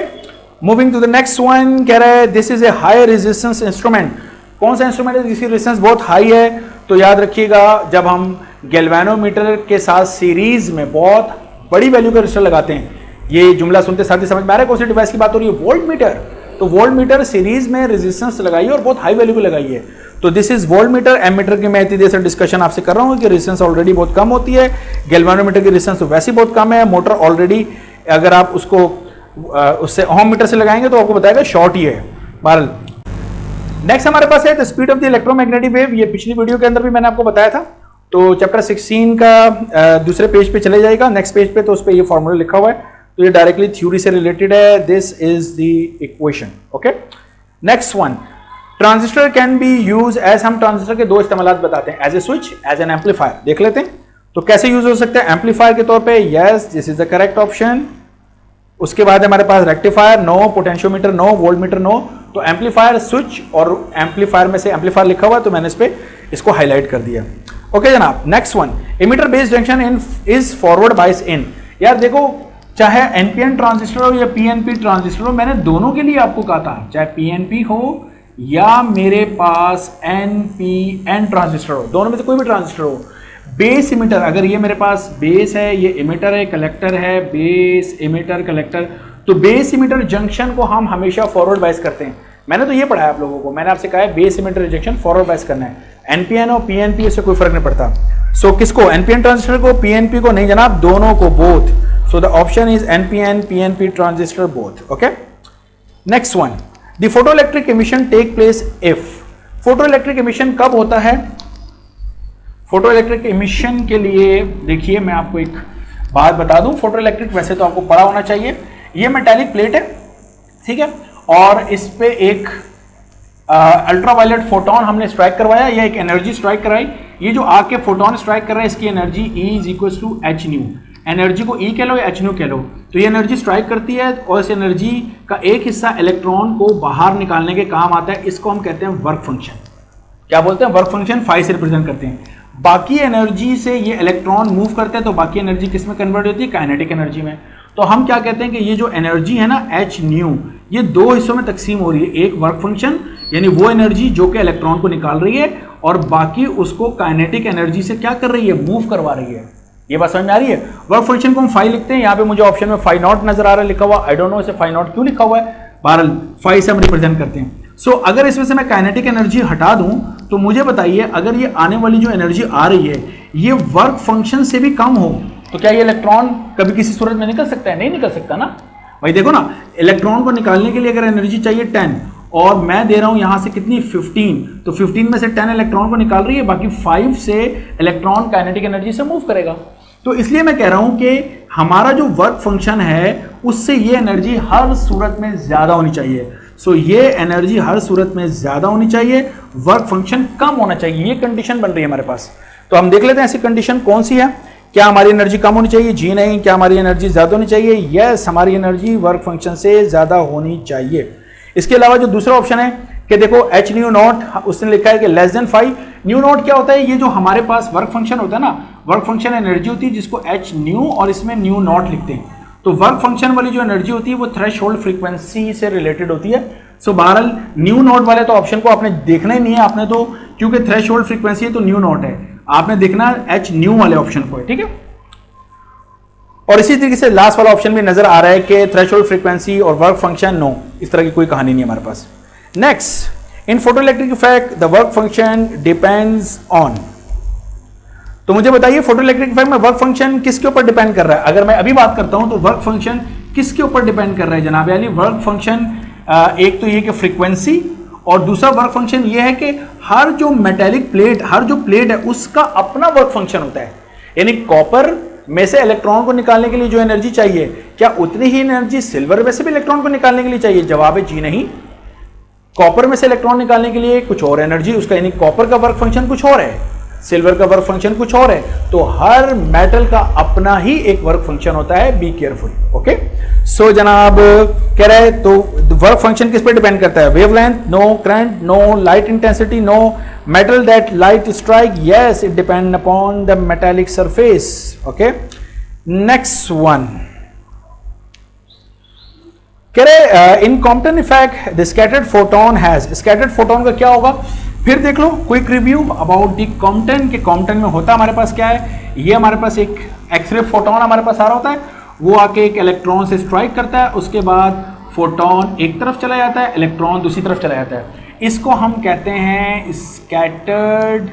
moving to the next one, कह रहा है this is a high resistance instrument. कौन सा इंस्ट्रूमेंट है जिसकी रेजिस्टेंस बहुत हाई है, तो याद रखिएगा जब हम गैल्वेनोमीटर के साथ सीरीज में बहुत बड़ी वैल्यू का रेजिस्टर लगाते हैं, ये जुमला सुनते साथ ही समझ में आ रहा है कौन सी डिवाइस की बात हो रही है, वोल्ट मीटर। तो वोल्ट मीटर सीरीज में रेजिस्टेंस लगाइए और बहुत हाई वैल्यू को लगाइए, तो this is voltmeter. Ammeter की मैं इतनी देर से डिस्कशन आपसे कर रहा हूँ कि रेजिस्टेंस ऑलरेडी बहुत कम होती है, गैल्वेनोमीटर की रेजिस्टेंस तो वैसे ही बहुत कम है। मोटर ऑलरेडी अगर आप उसको उससे ओम मीटर से लगाएंगे तो आपको बताएगा शॉर्ट ही है। बहरहाल नेक्स्ट हमारे पास है the speed of the electromagnetic wave. ये पिछली वीडियो के अंदर भी मैंने आपको बताया था। तो चैप्टर 16 का दूसरे पेज पे चले जाएगा, नेक्स्ट पेज पे, तो उस पे ये फॉर्मूला लिखा हुआ है, तो ये डायरेक्टली थ्योरी से रिलेटेड है। This is the equation. Okay, next one, transistor can be use as, हम ट्रांजिस्टर के दो इस्तेमाल बताते हैं, as a switch, as an amplifier. देख लेते हैं तो कैसे यूज हो सकता है एम्पलीफायर के तौर पे। Yes, this is the correct option. उसके बाद हमारे पास rectifier no, potentiometer no, voltmeter no. तो एम्पलीफायर, स्विच और एम्पलीफायर में से एम्पलीफायर लिखा हुआ है, तो मैंने इस पे इसको हाईलाइट कर दिया। ओके जनाब, next one, emitter based junction in is forward bias in. यार देखो, चाहे एनपीएन ट्रांजिस्टर हो या पीएनपी ट्रांजिस्टर हो, मैंने दोनों के लिए आपको कहा था, चाहे पीएनपी हो या मेरे पास एनपीएन ट्रांजिस्टर हो, दोनों में से कोई भी ट्रांजिस्टर हो, बेस इमीटर, अगर ये मेरे पास बेस है, ये इमीटर है, कलेक्टर है, बेस इमीटर कलेक्टर, तो बेस इमीटर जंक्शन को हम हमेशा फॉरवर्ड बायस करते हैं। मैंने तो ये पढ़ा है आप लोगों को, मैंने आपसे कहा है base emitter junction forward bias करना है। एनपीएन और पीएनपी, इससे कोई फर्क नहीं पड़ता। सो किसको, एनपीएन ट्रांजिस्टर को, पीएनपी को नहीं जनाब, दोनों को, both. So the option is NPN PNP transistor both. Okay, next one, the photoelectric emission take place if. Photoelectric emission कब होता है? फोटोइलेक्ट्रिक एमिशन के लिए देखिए, मैं आपको एक बात बता दूं, फोटोइलेक्ट्रिक वैसे तो आपको पता होना चाहिए, ये मेटालिक प्लेट है, ठीक है, और इस पे एक अल्ट्रावायलेट फोटोन हमने स्ट्राइक करवाया, या एक एनर्जी स्ट्राइक कराई। ये जो आके फोटोन स्ट्राइक कर रहा है, इसकी energy E is equal to h nu. Energy को E कह लो या एच न्यू कह लो, तो ये एनर्जी स्ट्राइक करती है और इस एनर्जी का एक हिस्सा इलेक्ट्रॉन को बाहर निकालने के काम आता है। इसको हम कहते हैं वर्क फंक्शन। क्या बोलते हैं? वर्क फंक्शन, फाई से रिप्रेजेंट करते हैं। बाकी एनर्जी से ये इलेक्ट्रॉन मूव करते हैं, तो बाकी एनर्जी किस में कन्वर्ट होती है? काइनेटिक एनर्जी में। तो हम क्या कहते हैं कि ये जो एनर्जी है ना एच न्यू, ये दो हिस्सों में तकसीम हो रही है। एक वर्क फंक्शन, यानी वो एनर्जी जो कि इलेक्ट्रॉन को निकाल रही है, और बाकी उसको काइनेटिक एनर्जी से क्या कर रही है? मूव करवा रही है। ये बात समझ में आ रही है? वर्क फंक्शन को हम फाई लिखते हैं, यहाँ पे मुझे ऑप्शन में फाई नॉट नजर आ रहा है लिखा हुआ, आई डोंट नो इसे फाई नॉट क्यों लिखा हुआ है, बहरहाल फाई से हम रिप्रेजेंट करते हैं। सो अगर इसमें से मैं काइनेटिक एनर्जी हटा दूं, तो मुझे बताइए, अगर ये आने वाली जो एनर्जी आ रही है ये वर्क फंक्शन से भी कम हो, तो क्या ये इलेक्ट्रॉन कभी किसी सूरत में निकल सकता है? नहीं निकल सकता ना भाई। देखो ना, इलेक्ट्रॉन को निकालने के लिए अगर एनर्जी चाहिए 10, और मैं दे रहा हूं यहां से कितनी? 15, तो 15 में से 10 इलेक्ट्रॉन को निकाल रही है, बाकी 5 से इलेक्ट्रॉन काइनेटिक एनर्जी से मूव करेगा। तो इसलिए मैं कह रहा हूं कि हमारा जो वर्क फंक्शन है उससे ये एनर्जी हर सूरत में ज्यादा होनी चाहिए। सो ये एनर्जी हर सूरत में ज्यादा होनी चाहिए, वर्क फंक्शन कम होना चाहिए, ये कंडीशन बन रही है हमारे पास। तो हम देख लेते हैं ऐसी कंडीशन कौन सी है। क्या हमारी एनर्जी कम होनी चाहिए? जी नहीं। क्या हमारी एनर्जी ज्यादा होनी चाहिए? यस, हमारी एनर्जी वर्क फंक्शन से ज्यादा होनी चाहिए। इसके अलावा जो दूसरा ऑप्शन है कि देखो एच न्यू नॉट, उसने लिखा है कि लेस देन 5। न्यू नॉट क्या होता है? ये जो हमारे पास वर्क फंक्शन होता है ना, वर्क फंक्शन एनर्जी होती है जिसको एच न्यू और इसमें न्यू नॉट लिखते हैं। तो वर्क फंक्शन वाली जो एनर्जी होती है वो थ्रेशोल्ड फ्रीक्वेंसी से रिलेटेड होती है। सो बहरहाल न्यू नॉट वाले तो ऑप्शन को आपने देखना ही नहीं है, आपने तो, क्योंकि थ्रेशोल्ड फ्रीक्वेंसी है तो न्यू नॉट है, आपने देखना एच न्यू वाले ऑप्शन को है, ठीक है। और इसी तरीके से लास्ट वाला ऑप्शन भी नजर आ रहा है कि थ्रेशोल्ड फ्रीक्वेंसी और वर्क फंक्शन नो, इस तरह की कोई कहानी नहीं है हमारे पास। Next, in photoelectric effect the work function depends on. तो मुझे बताइए फोटोइलेक्ट्रिक इफेक्ट में वर्क फंक्शन किसके ऊपर डिपेंड कर रहा है? अगर मैं अभी बात करता हूं तो वर्क फंक्शन किसके ऊपर डिपेंड कर रहा है जनाब? यानी वर्क फंक्शन एक तो ये कि फ्रीक्वेंसी, और दूसरा वर्क फंक्शन ये है कि हर जो मेटेलिक प्लेट, हर जो प्लेट है उसका अपना वर्क फंक्शन होता है। यानी कॉपर में से इलेक्ट्रॉन को निकालने के लिए जो एनर्जी चाहिए, क्या उतनी ही एनर्जी सिल्वर में से भी इलेक्ट्रॉन को निकालने के लिए चाहिए? जवाब है जी नहीं। कॉपर में से इलेक्ट्रॉन निकालने के लिए कुछ और एनर्जी उसका, यानी कॉपर का वर्क फंक्शन कुछ और है, सिल्वर का वर्क फंक्शन कुछ और है। तो हर मेटल का अपना ही एक वर्क फंक्शन होता है, बी केयरफुल। ओके, सो जनाब कह रहे हैं तो वर्क फंक्शन किस पे डिपेंड करता है? Wavelength no, current no, light intensity no, metal that light strike yes, it depend upon the metallic surface. Okay, next one कह रहे in Compton effect the scattered photon has. Scattered photon का क्या होगा? फिर देख लो, quick review about the Compton के Compton में होता हमारे पास क्या है? ये हमारे पास एक एक्सरे फोटोन हमारे पास आ रहा होता है, वो आके एक इलेक्ट्रॉन से स्ट्राइक करता है, उसके बाद फोटोन एक तरफ चला जाता है, इलेक्ट्रॉन दूसरी तरफ चला जाता है। इसको हम कहते हैं स्कैटर्ड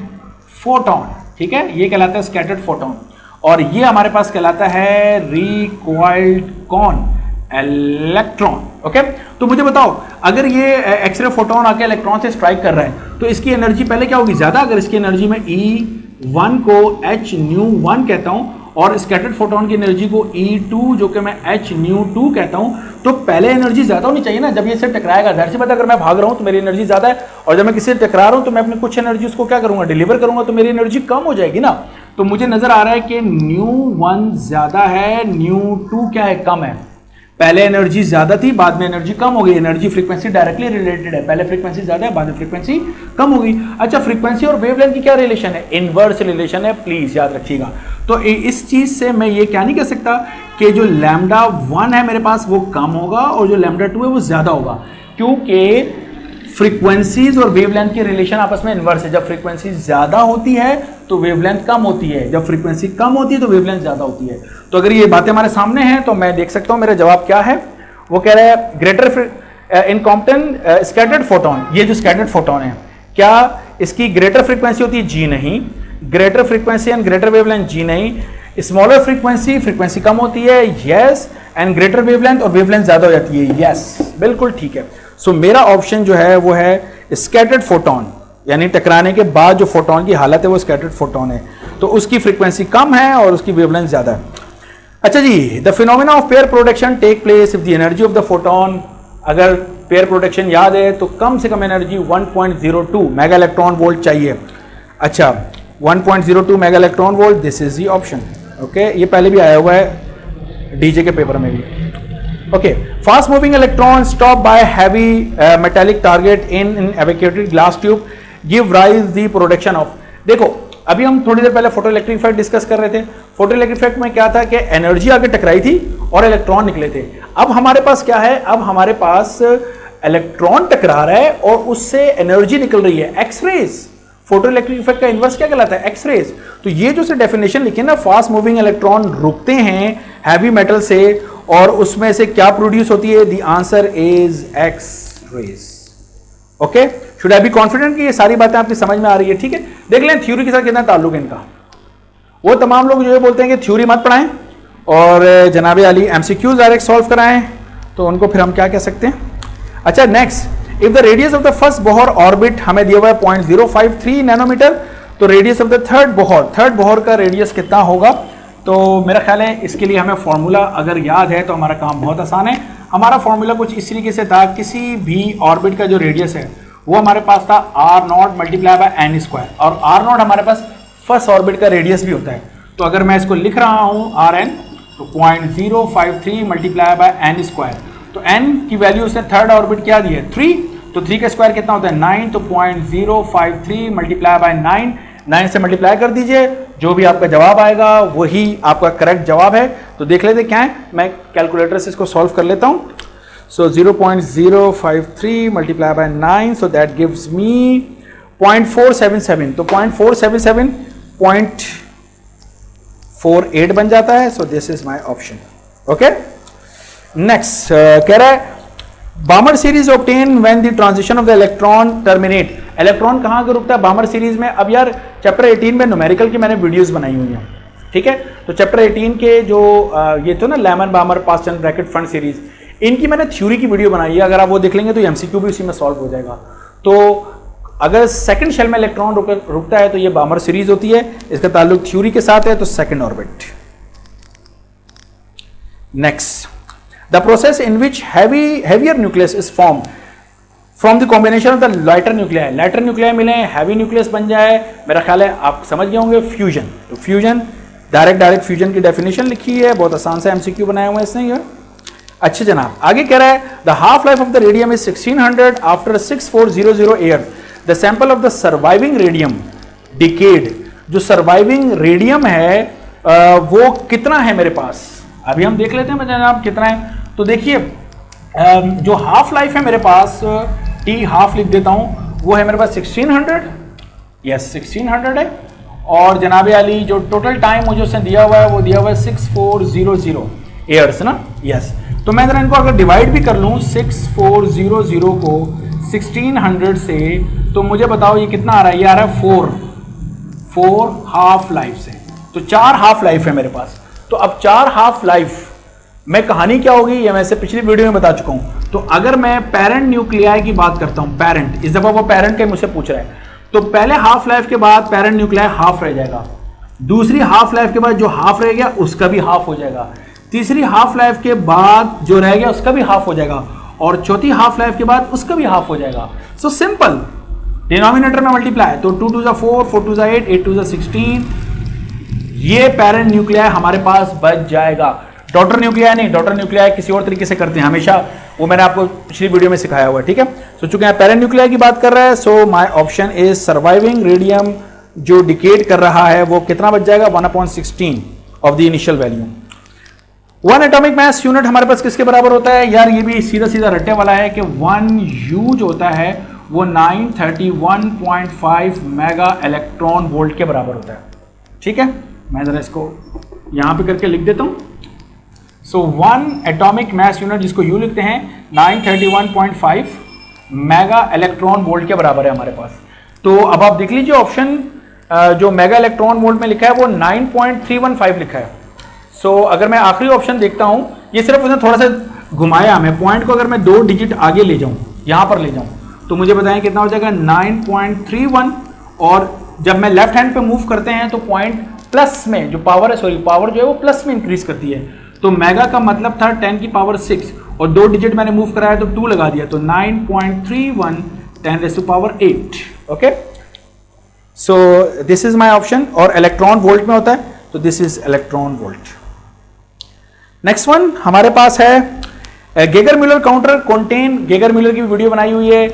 फोटोन, ठीक है, ये कहलाता है स्कैटर्ड फोटोन। और ये हमारे पास कहलाता है रिकॉइल्ड कॉन। इलेक्ट्रॉन। ओके, तो मुझे बताओ अगर ये एक्सरे फोटोन आके इलेक्ट्रॉन से स्ट्राइक कर रहा है तो इसकी एनर्जी पहले क्या होगी, ज्यादा। अगर इसकी एनर्जी में E1 को h nu1 कहता हूं और स्कैटर्ड फोटोन की एनर्जी को E2 जो कि मैं h nu2 कहता हूं, तो पहले एनर्जी ज्यादा होनी चाहिए ना। जब ये इससे टकराएगा, जाहिर सी बात है अगर मैं भाग रहा हूं तो मेरी एनर्जी ज्यादा है, और जब मैं किसी से टकरा रहा हूं तो मैं अपनी कुछ एनर्जी उसको क्या करूंगा, डिलीवर करूंगा, तो मेरी एनर्जी कम हो जाएगी ना। तो मुझे नजर आ रहा है कि nu1 ज्यादा है, nu2 क्या है, कम है। पहले एनर्जी ज्यादा थी, बाद में एनर्जी कम हो गई। एनर्जी फ्रीक्वेंसी डायरेक्टली रिलेटेड है, पहले फ्रीक्वेंसी ज्यादा है, बाद में फ्रीक्वेंसी कम हो गई। अच्छा, फ्रीक्वेंसी और वेवलेंथ की क्या रिलेशन है, इनवर्स रिलेशन है, प्लीज याद रखिएगा। तो इस चीज से मैं ये क्या नहीं कह सकता कि जो लैम्डा 1 है मेरे पास वो कम होगा और जो लैम्डा 2 है वो ज्यादा होगा, क्योंकि फ्रीक्वेंसीज और वेवलेंथ की रिलेशन आपस में इनवर्स है। जब फ्रीक्वेंसी ज्यादा होती है तो वेवलेंथ कम होती है, जब फ्रीक्वेंसी कम होती है तो वेवलेंथ ज्यादा होती है। तो अगर ये बातें हमारे सामने हैं तो मैं देख सकता हूं मेरा जवाब क्या है। वो कह रहा है ग्रेटर इन कॉम्पटन स्कैटर्ड फोटोन, ये जो स्कैटर्ड फोटोन है क्या इसकी ग्रेटर फ्रीक्वेंसी होती है, जी नहीं। Greater frequency and greater wavelength, जी नहीं। स्मॉलर फ्रीक्वेंसी, फ्रीक्वेंसी कम होती है, यस। एंड ग्रेटर वेवलेंथ, और वेवलेंथ ज्यादा हो जाती है, यस, बिल्कुल ठीक है। सो मेरा ऑप्शन जो है वो है स्कैटर्ड फोटोन, यानी टकराने के बाद जो फोटोन की हालत है वो स्कैटर्ड फोटोन है, तो उसकी फ्रीक्वेंसी कम है और उसकी वेवलेंथ ज्यादा है। अच्छा जी, the phenomena of pair production take place if the energy of the photon, अगर पेयर प्रोडक्शन याद है तो कम से कम एनर्जी 1.02 मेगा इलेक्ट्रॉन वोल्ट चाहिए। अच्छा, 1.02 mega electron volt, this is the option. Okay, ये पहले भी आया हुआ है डीजे के पेपर में भी। Okay, fast moving electron stopped by heavy metallic target in evacuated glass tube give rise the production of। देखो, अभी हम थोड़ी देर पहले फोटो इलेक्ट्रिक इफेक्ट डिस्कस कर रहे थे। फोटो इलेक्ट्रिक इफेक्ट में क्या था कि एनर्जी आगे टकराई थी और इलेक्ट्रॉन निकले थे। अब हमारे पास क्या है, अब हमारे पास इलेक्ट्रॉन टकरा रहा है और उससे एनर्जी निकल रही है, एक्सरेज। फोटो इलेक्ट्रिक इफेक्ट का इन्वर्स क्या कहलाता है, एक्सरेज। तो ये जो से डेफिनेशन लिखी है ना, फास्ट मूविंग इलेक्ट्रॉन रुकते हैं हैवी मेटल से और उसमें से क्या प्रोड्यूस होती है, the answer is X-rays. Okay, should I be confident कि ये सारी बातें आपकी समझ में आ रही है। ठीक है, देख लें थ्योरी के साथ कितना ताल्लुक है इनका। वो तमाम लोग जो ये बोलते हैं कि थ्योरी मत पढ़ाएं और जनाब अली एमसीक्यूज डायरेक्ट सॉल्व कराएं, तो उनको फिर हम क्या कह सकते हैं। अच्छा, next, if the radius of the first Bohr orbit हमें दिया हुआ है 0.053 नैनोमीटर, तो radius of the third Bohr का रेडियस कितना होगा। तो मेरा ख्याल है इसके लिए हमें फॉर्मूला अगर याद है तो हमारा काम बहुत आसान है। हमारा फॉर्मूला कुछ इस तरीके से था, किसी भी ऑर्बिट का जो रेडियस है वो हमारे पास था r0 multiply by n square, और r0 हमारे पास फर्स्ट ऑर्बिट का रेडियस भी होता है। तो अगर मैं इसको लिख रहा हूँ rn, तो 0.053 मल्टीप्लाई बाय n स्क्वायर, तो n की वैल्यू उसने थर्ड ऑर्बिट क्या दी है, 3, तो 3 का स्क्वायर कितना होता है, 9, तो 0.053 मल्टीप्लाई बाय 9 से मल्टीप्लाई कर दीजिए, जो भी आपका जवाब आएगा वही आपका करेक्ट जवाब है। तो देख लेते क्या है, मैं कैलकुलेटर से इसको सॉल्व कर लेता हूँ। सो 0.053 multiply by 9, so that gives मी 0.477, तो 0.477 0.48 बन जाता है। सो this is my option. Okay, next कह रहा है बामर series obtain when the transition of the electron terminate. Electron कहाँ के रुकता है बामर सीरीज में। अब यार चैप्टर 18 में न्यूमेरिकल की मैंने वीडियोस बनाई हुई हैं, ठीक है। तो चैप्टर 18 के जो ये तो ना लैमन बामर पास चैन ब्रैकेट फंड सीरीज, इनकी मैंने थ्योरी की वीडियो बनाई है। अगर आप वो देख लेंगे तो एमसीक्यू भी उसी में सॉल्व हो जाएगा। तो अगर सेकंड शेल में इलेक्ट्रॉन रुकता है तो ये बामर सीरीज होती है, इसका ताल्लुक थ्योरी के साथ है, तो second orbit. Next, the process in which heavier nucleus is formed from the combination of the lighter nuclei। lighter nuclei मिले, heavy nucleus बन जाए, मेरा ख्याल है आप समझ गए होंगे, फ्यूजन। तो फ्यूजन, डायरेक्ट फ्यूजन की डेफिनेशन लिखी है, बहुत आसान से एमसीक्यू बनाया हुआ है इसने ये। अच्छा जनाब, आगे कह रहा है the half life of the radium is 1600 after 6400 year. The sample of the surviving radium decade, जो सर्वाइविंग रेडियम है वो कितना है मेरे पास, अभी हम देख लेते हैं जनाब कितना है। तो देखिए जो हाफ लाइफ है मेरे पास, टी हाफ लिख देता हूं, वो है मेरे पास 1600, यस 1600 है। और जनाब अली जो टोटल टाइम मुझे उसने दिया हुआ है वो दिया हुआ है 6400 ईयर्स ना, यस। तो मैं जरा इनको अगर डिवाइड भी कर लूं 6400 को 1600 से, तो मुझे बताओ ये कितना आ रहा है, ये आ रहा है 4 हाफ लाइफ से। तो 4 हाफ लाइफ है मेरे पास। तो अब 4 हाफ लाइफ मैं कहानी क्या होगी ये मैं से पिछली वीडियो में बता चुका हूं। तो अगर मैं पेरेंट न्यूक्लियाई की बात करता हूं, पेरेंट, इस दफा वो पेरेंट के मुझसे पूछ रहा है, तो पहले हाफ लाइफ के बाद पेरेंट न्यूक्लियाई हाफ रह जाएगा, दूसरी हाफ लाइफ के बाद जो हाफ रह गया उसका भी हाफ हो जाएगा, तीसरी हाफ लाइफ के बाद जो रह गया उसका भी हाफ हो जाएगा, और चौथी हाफ लाइफ के बाद उसका भी हाफ हो जाएगा। सो सिंपल, डिनोमिनेटर में मल्टीप्लाई, तो 2 2 4, 4 2 8, 8 2 16, ये पेरेंट न्यूक्लियाई हमारे पास बच जाएगा। डॉटर न्यूक्लियाई नहीं, डॉटर न्यूक्लियाई किसी और तरीके से करते हैं हमेशा, वो मैंने आपको पिछली वीडियो में सिखाया हुआ है, ठीक है। सो चूंकि यहाँ पेरेंट न्यूक्लियाई की बात कर रहा है, so my option is surviving radium जो डिकेड कर रहा है वो कितना बच जाएगा, 1/16 of the initial value. 1 atomic mass unit हमारे पास किसके बराबर होता है यार, ये भी सीधा सीधा रट्टे वाला है कि 1 U जो होता है वो 931.5 मेगा इलेक्ट्रॉन वोल्ट के बराबर होता है, ठीक है। मैं जरा इसको यहां पे करके लिख देता हूं। सो 1 एटॉमिक मास यूनिट जिसको यू लिखते हैं 931.5 मेगा इलेक्ट्रॉन वोल्ट के बराबर है हमारे पास। तो अब आप देख लीजिए ऑप्शन जो मेगा इलेक्ट्रॉन वोल्ट में लिखा है वो 9.315 लिखा है। सो अगर मैं आखिरी ऑप्शन देखता हूं, ये सिर्फ उसने थोड़ा सा घुमाया, मैं पॉइंट को अगर मैं 2 डिजिट आगे ले जाऊं, यहां पर ले जाऊं, तो मुझे बताएं कितना हो जाएगा, 9.31, और जब मैं लेफ्ट हैंड पे मूव करते हैं तो पॉइंट प्लस में जो पावर है, सॉरी पावर जो है वो प्लस में इंक्रीज करती है। तो मेगा का मतलब था 10 की पावर 6, और 2 डिजिट मैंने मूव कराया तो 2 लगा दिया, तो 9.31 10⁸8, okay. So this is my option, और इलेक्ट्रॉन वोल्ट में होता है, तो this is electron volt. Next one हमारे पास है Geiger Muller counter contain, Geiger Muller की वीडियो बनाई हुई है,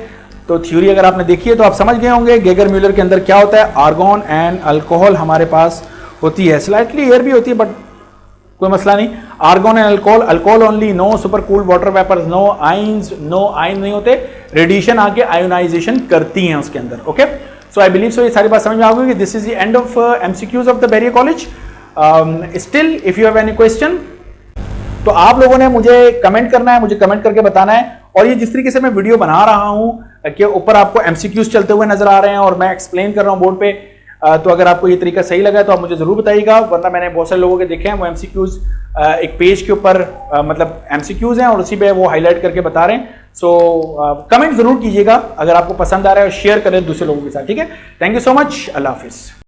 तो थ्योरी अगर आपने देखी है तो आप समझ गए होंगे गेगर म्यूलर के अंदर क्या होता है। आर्गॉन एंड अल्कोहल हमारे पास होती है, स्लाइटली एयर भी होती है बट कोई मसला नहीं। Argon and alcohol, alcohol only, no super cooled water vapours, no ions, no ion नहीं होते, रेडिएशन आके आयोनाइजेशन करती हैं उसके अंदर, ओके। सो आई बिलीव सो ये सारी बात समझ में आ गई कि this is the end of MCQs of the barrier college. Still if you have any question तो आप लोगों ने मुझे कमेंट करना है, मुझे कमेंट करके बताना है। और ये जिस तरीके से मैं वीडियो बना रहा हूं कि ऊपर आपको एमसीक्यूज चलते हुए नजर आ रहे हैं और मैं एक्सप्लेन कर रहा हूं बोर्ड पे, तो अगर आपको ये तरीका सही लगा तो आप मुझे जरूर बताइएगा, वरना मैंने बहुत सारे लोगों के देखे हैं वो एमसीक्यूज एक पेज के ऊपर मतलब एमसीक्यूज हैं और उसी पे वो हाईलाइट करके बता रहे हैं। सो कमेंट जरूर कीजिएगा अगर आपको पसंद आ रहा है, और शेयर करें दूसरे लोगों के साथ, ठीक है। Thank you so much, Allah Hafiz.